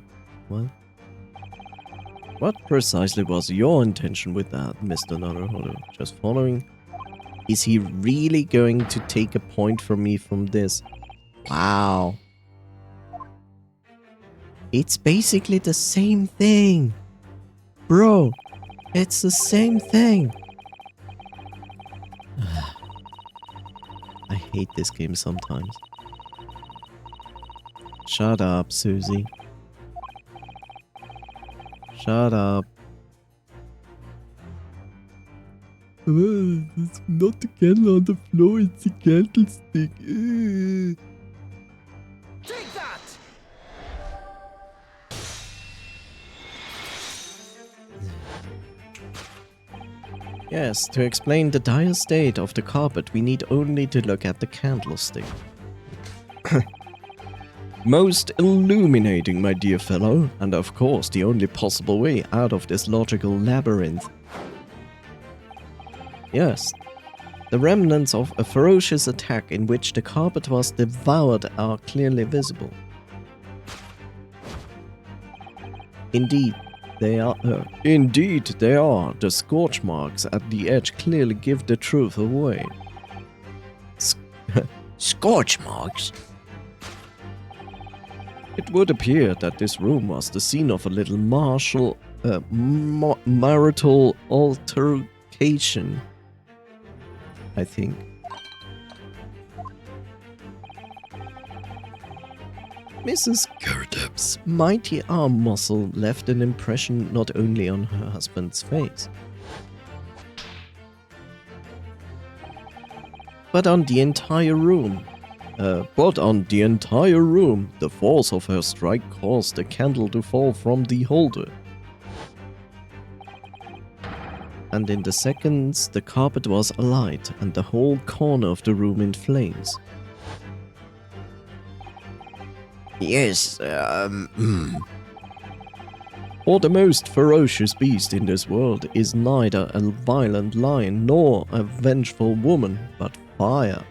What precisely was your intention with that, Mr. Naruhodo? Just following? Is he really going to take a point from me from this? Wow. It's basically the same thing. Bro, it's the same thing. I hate this game sometimes. Shut up, Susie. Shut up. It's not the candle on the floor, it's the candlestick. Take that! Yes, to explain the dire state of the carpet, we need only to look at the candlestick. Most illuminating, my dear fellow, and of course the only possible way out of this logical labyrinth. Yes, the remnants of a ferocious attack in which the carpet was devoured are clearly visible. Indeed, they are. The scorch marks at the edge clearly give the truth away. Scorch marks? It would appear that this room was the scene of a little marital altercation, I think. Mrs. Girdup's mighty arm muscle left an impression not only on her husband's face, but on the entire room. The force of her strike caused the candle to fall from the holder. And in the seconds, the carpet was alight and the whole corner of the room in flames. Yes, For the most ferocious beast in this world is neither a violent lion nor a vengeful woman, but fire.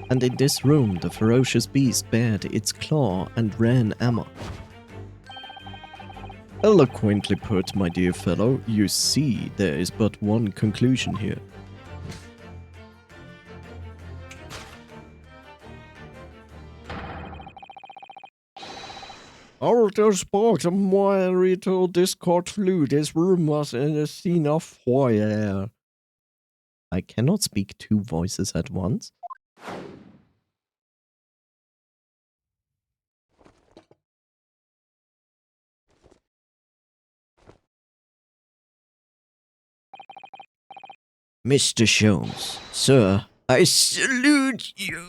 And in this room the ferocious beast bared its claw and ran amok. Eloquently put, my dear fellow. You see, there is but one conclusion here. Older sport and my little Discord flew. This room was in a scene of fire. I cannot speak two voices at once. Mr. Sholmes, sir, I salute you.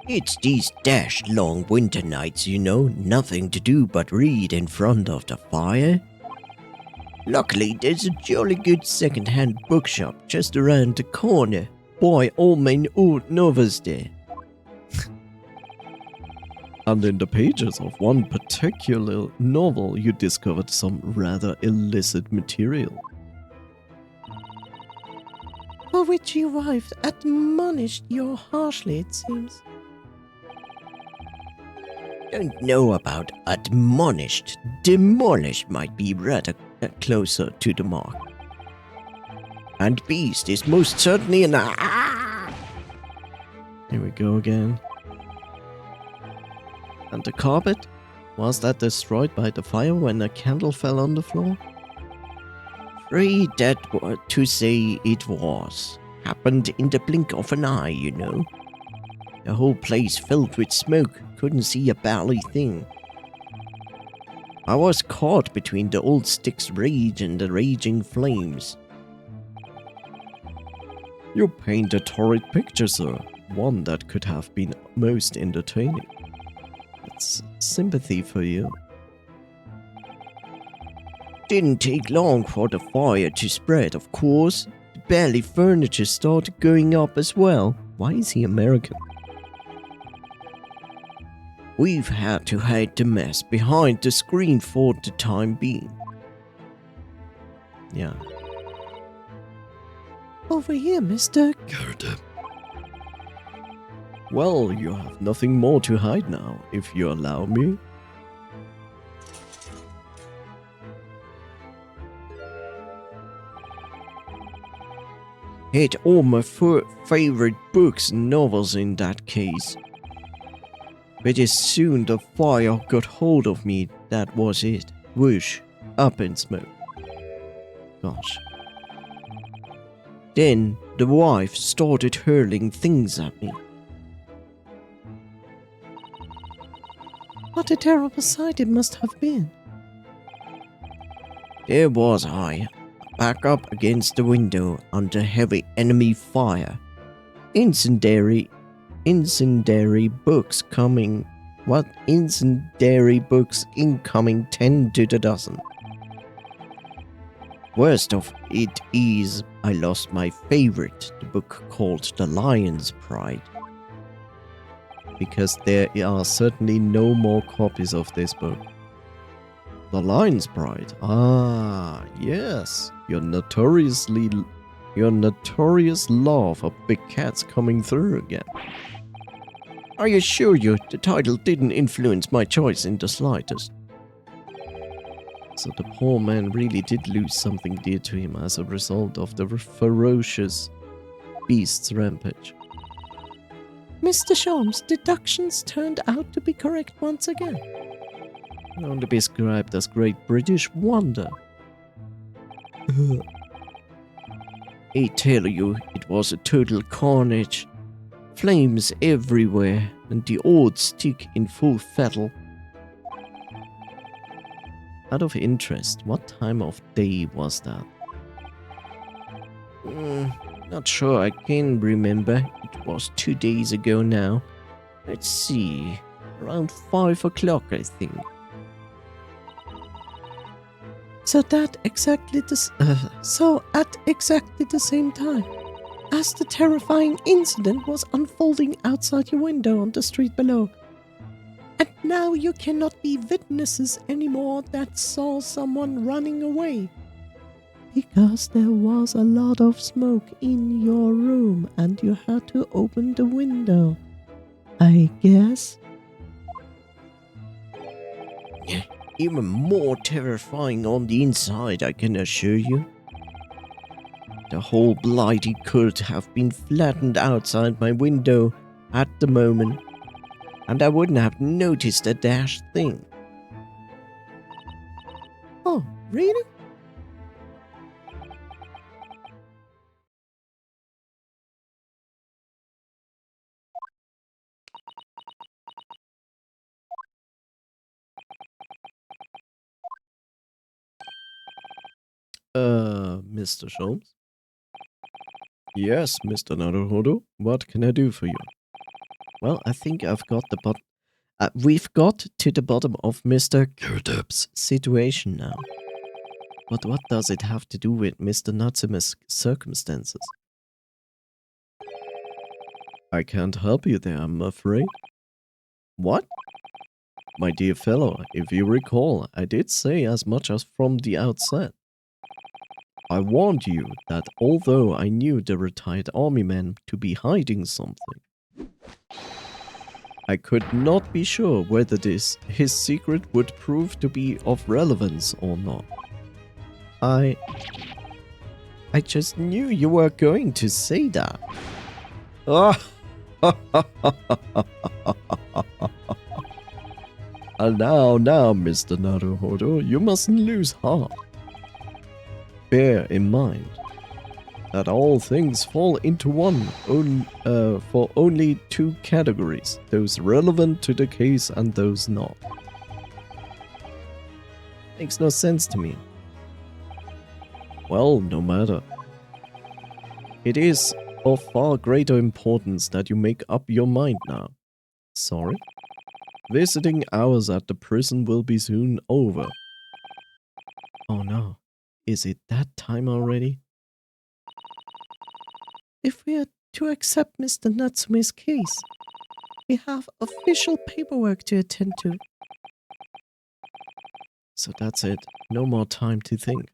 It's these dashed long winter nights, you know, nothing to do but read in front of the fire. Luckily, there's a jolly good second-hand bookshop just around the corner. Buy all my old novels there. And in the pages of one particular novel, you discovered some rather illicit material. For which your wife admonished you harshly, it seems. Don't know about admonished. Demolished might be rather closer to the mark. And beast is most certainly an... Here we go again. And the carpet? Was that destroyed by the fire when a candle fell on the floor? Afraid that to say it was. Happened in the blink of an eye, you know. The whole place filled with smoke. Couldn't see a bally thing. I was caught between the old stick's rage and the raging flames. You paint a torrid picture, sir. One that could have been most entertaining. It's sympathy for you. Didn't take long for the fire to spread, of course. The barely furniture started going up as well. Why is he American? We've had to hide the mess behind the screen for the time being. Yeah. Over here, Mr. Carter. Well, you have nothing more to hide now, if you allow me. Had all my favorite books and novels in that case. But as soon the fire got hold of me, that was it. Whoosh, up in smoke. Gosh. Then the wife started hurling things at me. What a terrible sight it must have been. There was I, back up against the window under heavy enemy fire. Incendiary books coming. What incendiary books incoming 10 to the dozen. Worst of it is, I lost my favorite, the book called The Lion's Pride. Because there are certainly no more copies of this book. The Lion's Pride. Ah, yes. Your notorious love of big cats coming through again. I assure you, the title didn't influence my choice in the slightest. So the poor man really did lose something dear to him as a result of the ferocious beast's rampage. Mr. Sholmes' deductions turned out to be correct once again. Only described as Great British Wonder. I tell you, it was a total carnage. Flames everywhere, and the old stick in full battle. Out of interest, what time of day was that? Not sure I can remember. It was 2 days ago now. Let's see. Around 5 o'clock, I think. So at exactly the same time as the terrifying incident was unfolding outside your window on the street below. And now you cannot be witnesses anymore that saw someone running away. Because there was a lot of smoke in your room and you had to open the window, I guess. Even more terrifying on the inside, I can assure you. The whole blighty could have been flattened outside my window at the moment, and I wouldn't have noticed a dash thing. Oh, really? Mr. Sholmes? Yes, Mr. Naruhodo, what can I do for you? Well, I think we've got to the bottom of Mr. Gerdup's situation now. But what does it have to do with Mr. Natsume's circumstances? I can't help you there, I'm afraid. What? My dear fellow, if you recall, I did say as much as from the outset. I warned you that although I knew the retired army man to be hiding something, I could not be sure whether his secret would prove to be of relevance or not. I just knew you were going to say that. And now, Mr. Naruhodo, you mustn't lose heart. Bear in mind that all things fall into for only two categories, those relevant to the case and those not. Makes no sense to me. Well, no matter. It is of far greater importance that you make up your mind now. Sorry? Visiting hours at the prison will be soon over. Oh no, is it that time already? If we are to accept Mr. Natsume's case, we have official paperwork to attend to. So that's it. No more time to think.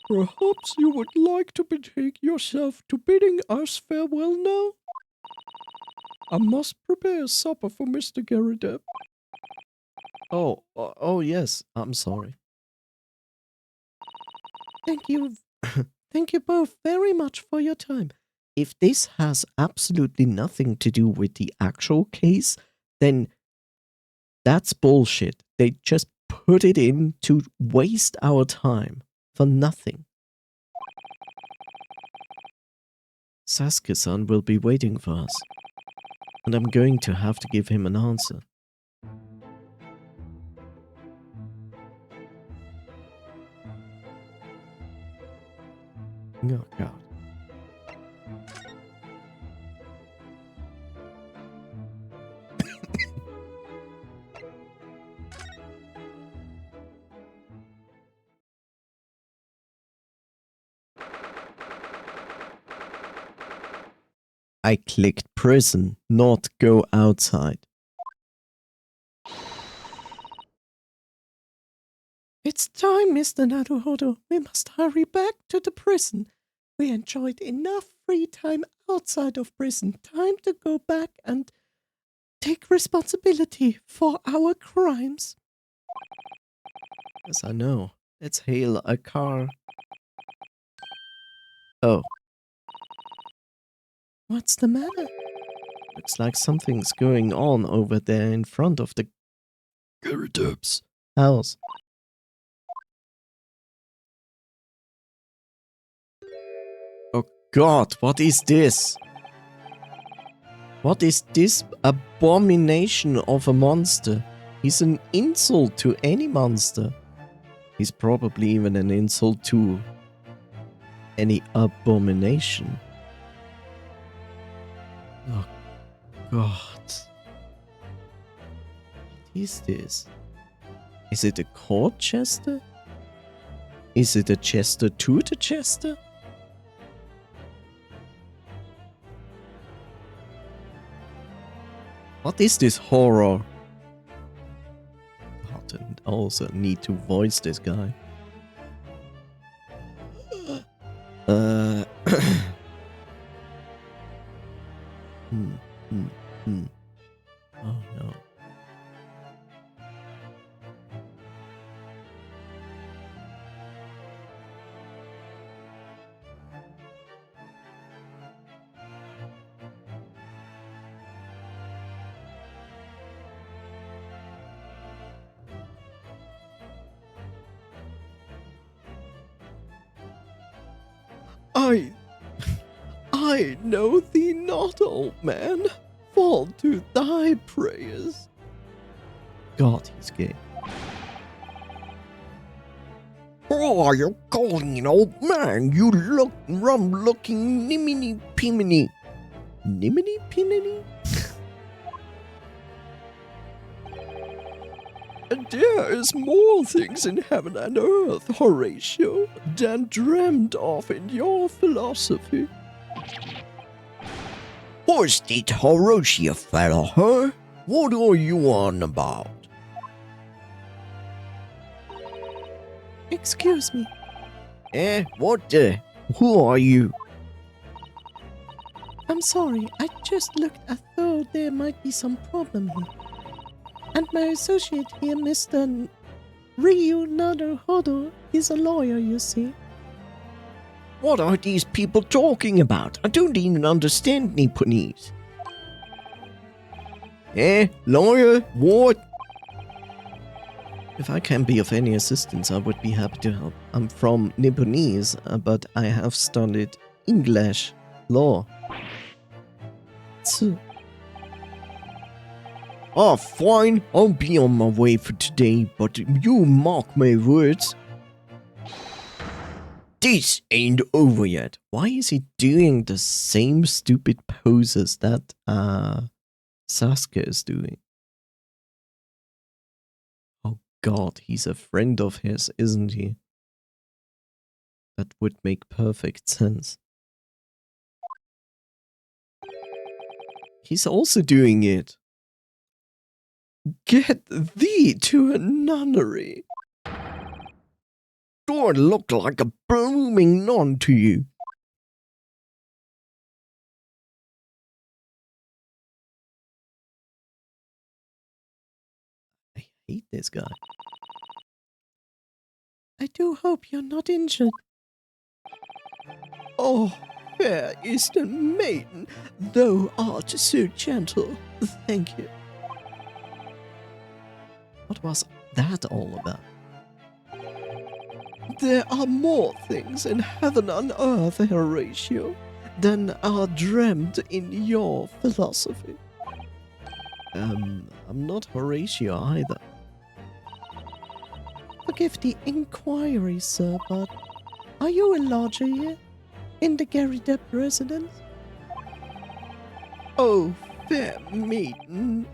Perhaps you would like to betake yourself to bidding us farewell now? I must prepare supper for Mr. Garrideb. Oh yes, I'm sorry. Thank you. Thank you both very much for your time. If this has absolutely nothing to do with the actual case, then that's bullshit. They just put it in to waste our time for nothing. Sasuke-san will be waiting for us, and I'm going to have to give him an answer. Oh god. I clicked prison, not go outside. It's time, Mr. Naruhodo. We must hurry back to the prison. We enjoyed enough free time outside of prison. Time to go back and take responsibility for our crimes. Yes, I know. Let's hail a car. Oh. What's the matter? Looks like something's going on over there in front of the Gyarados house. Oh god, what is this? What is this abomination of a monster? He's an insult to any monster. He's probably even an insult to any abomination. Oh god. What is this? Is it a court chester? Is it a chester to the chester? What is this horror? God, and I also need to voice this guy. Uh. hmm, hmm, hmm. Oh no. I know thee not, old man. Fall to thy prayers. God, he's gay. Oh, are you calling an old man? You look rum-looking niminy-piminy. Niminy Pininy? There is more things in heaven and earth, Horatio, than dreamed of in your philosophy. Who's that Horatio fellow, huh? What are you on about? Excuse me. What the? Who are you? I'm sorry, I just looked as though there might be some problem here. And my associate here, Mr. Ryu Naruhodo, is a lawyer, you see. What are these people talking about? I don't even understand Nipponese. Lawyer? What? If I can be of any assistance, I would be happy to help. I'm from Nipponese, but I have studied English law. So, Oh, fine. I'll be on my way for today, but you mark my words. This ain't over yet. why is he doing the same stupid poses that Sasuke is doing? Oh god, he's a friend of his, isn't he? That would make perfect sense. He's also doing it. Get thee to a nunnery. Do I look like a blooming nun to you? I hate this guy. I do hope you're not injured. Oh, fair Eastern maiden, thou art so gentle. Thank you. What was that all about? There are more things in heaven and earth, Horatio, than are dreamt in your philosophy. I'm not Horatio either. Forgive the inquiry, sir, but are you a lodger here? In the Gary Depp residence? Oh, fair maiden,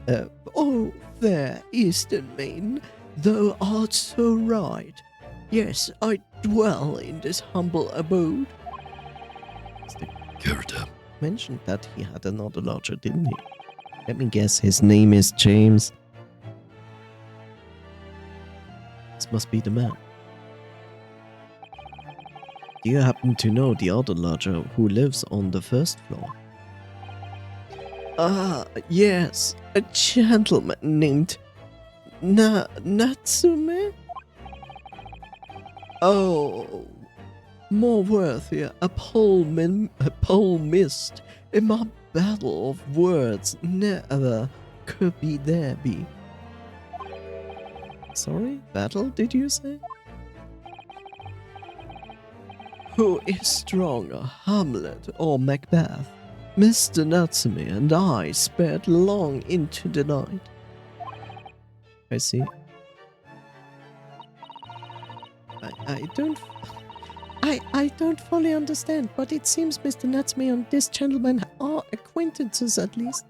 oh, fair Eastern maiden, thou art so right. Yes, I dwell in this humble abode. Mr. Gary Depp mentioned that he had another lodger, didn't he? Let me guess, his name is James. This must be the man. Do you happen to know the other lodger who lives on the first floor? Ah, yes, a gentleman named Natsume? Oh, more worthy, a pole missed in my battle of words never could be there be. Sorry, battle, did you say? Who is stronger, Hamlet or Macbeth? Mr. Natsume and I sped long into the night. I see. I don't fully understand, but it seems Mr. Natsume and this gentleman are acquaintances at least.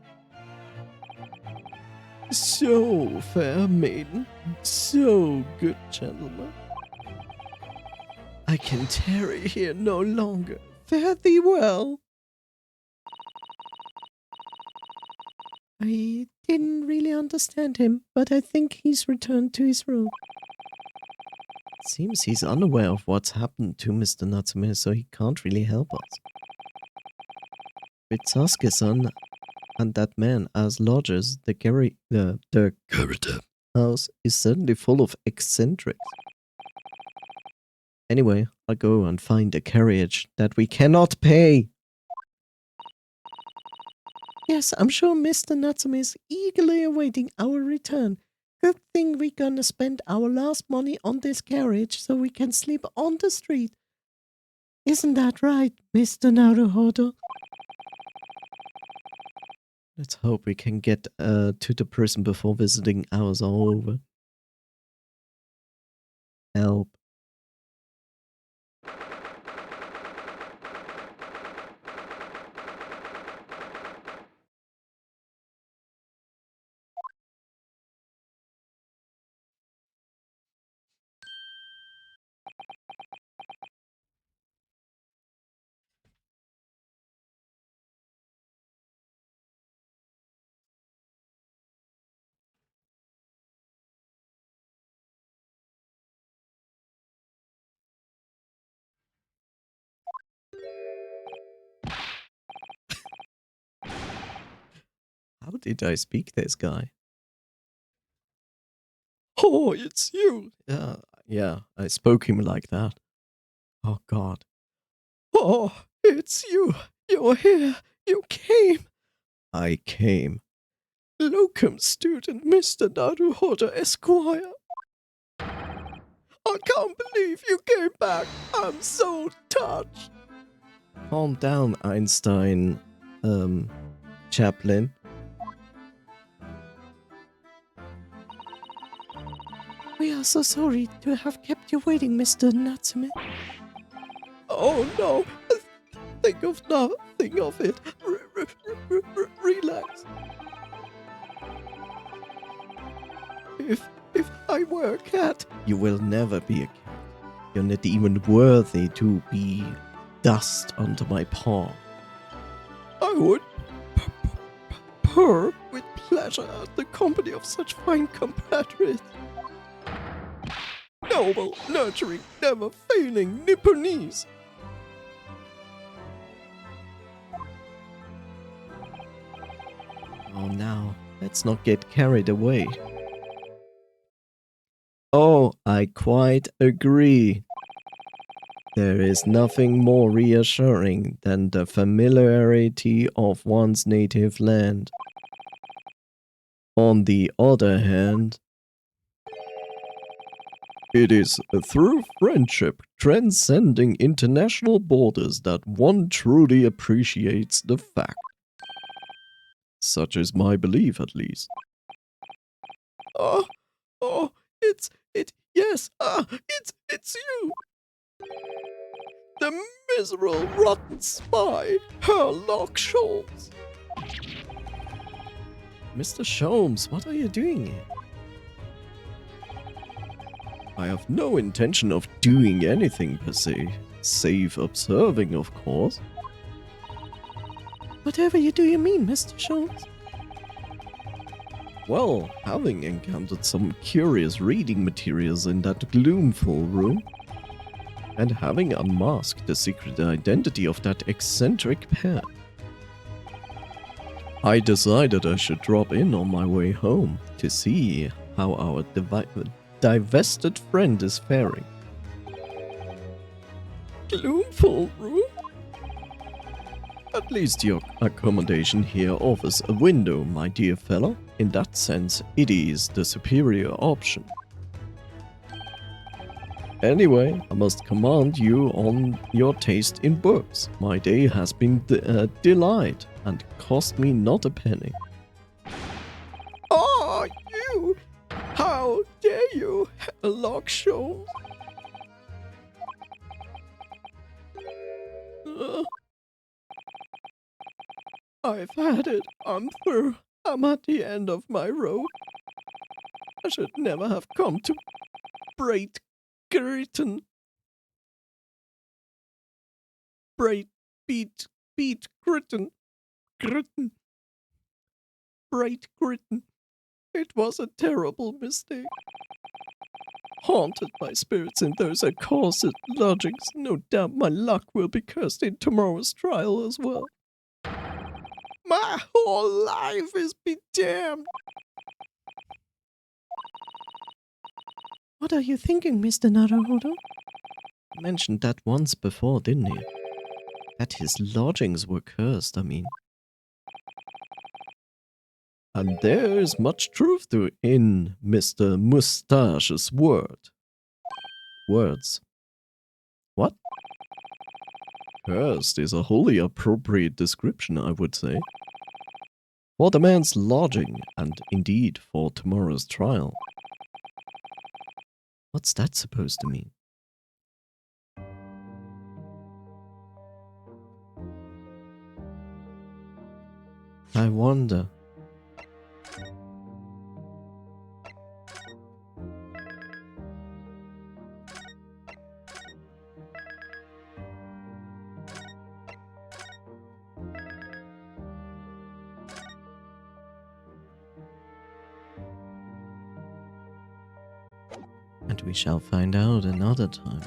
So, fair maiden, so good gentleman. I can tarry here no longer. Fare thee well. I didn't really understand him, but I think he's returned to his room. Seems he's unaware of what's happened to Mr. Natsume, so he can't really help us. With Sasuke-san and that man as lodgers, the Garrett house is certainly full of eccentrics. Anyway, I'll go and find a carriage that we cannot pay. Yes, I'm sure Mr. Natsume is eagerly awaiting our return. Good thing we're gonna spend our last money on this carriage so we can sleep on the street. Isn't that right, Mr. Naruhodo? Let's hope we can get to the prison before visiting hours are over. Help. How did I speak this guy? Oh, it's you. Yeah, I spoke him like that. Oh, God. Oh, it's you. You're here. You came. I came. Locum student Mr. Naruhodo Esquire. I can't believe you came back. I'm so touched. Calm down, Einstein, Chaplin. We are so sorry to have kept you waiting, Mr. Natsume. Oh no, think of nothing of it. Relax. If I were a cat, you will never be a cat. You're not even worthy to be dust under my paw. I would purr with pleasure at the company of such fine compatriots. Noble, nurturing, never failing Nipponese. Oh, now, let's not get carried away. Oh, I quite agree. There is nothing more reassuring than the familiarity of one's native land. On the other hand, it is through friendship transcending international borders that one truly appreciates the fact. Such is my belief, at least. It's you! The miserable, rotten spy, Herlock Sholmes! Mr. Sholmes, what are you doing here? I have no intention of doing anything per se, save observing, of course. Whatever you do, you mean, Mr. Sholmes? Well, having encountered some curious reading materials in that gloomful room, and having unmasked the secret identity of that eccentric pair, I decided I should drop in on my way home to see how our divested friend is faring. Gloomful room? At least your accommodation here offers a window, my dear fellow. In that sense, it is the superior option. Anyway, I must commend you on your taste in books. My day has been a delight and cost me not a penny. Oh, you! How dare you, Herlock Sholmes? I've had it. I'm through. I'm at the end of my rope. I should never have come to Great Britain. Great Beat Britain. bright Britain. It was a terrible mistake. Haunted by spirits in those accursed lodgings, no doubt my luck will be cursed in tomorrow's trial as well. My whole life is be damned. What are you thinking, Mr. Naruhodo? You mentioned that once before, didn't you? That his lodgings were cursed, I mean. And there is much truth to in Mr. Mustache's words. What? Cursed is a wholly appropriate description, I would say. For the man's lodging, and indeed for tomorrow's trial. What's that supposed to mean? I wonder. And we shall find out another time.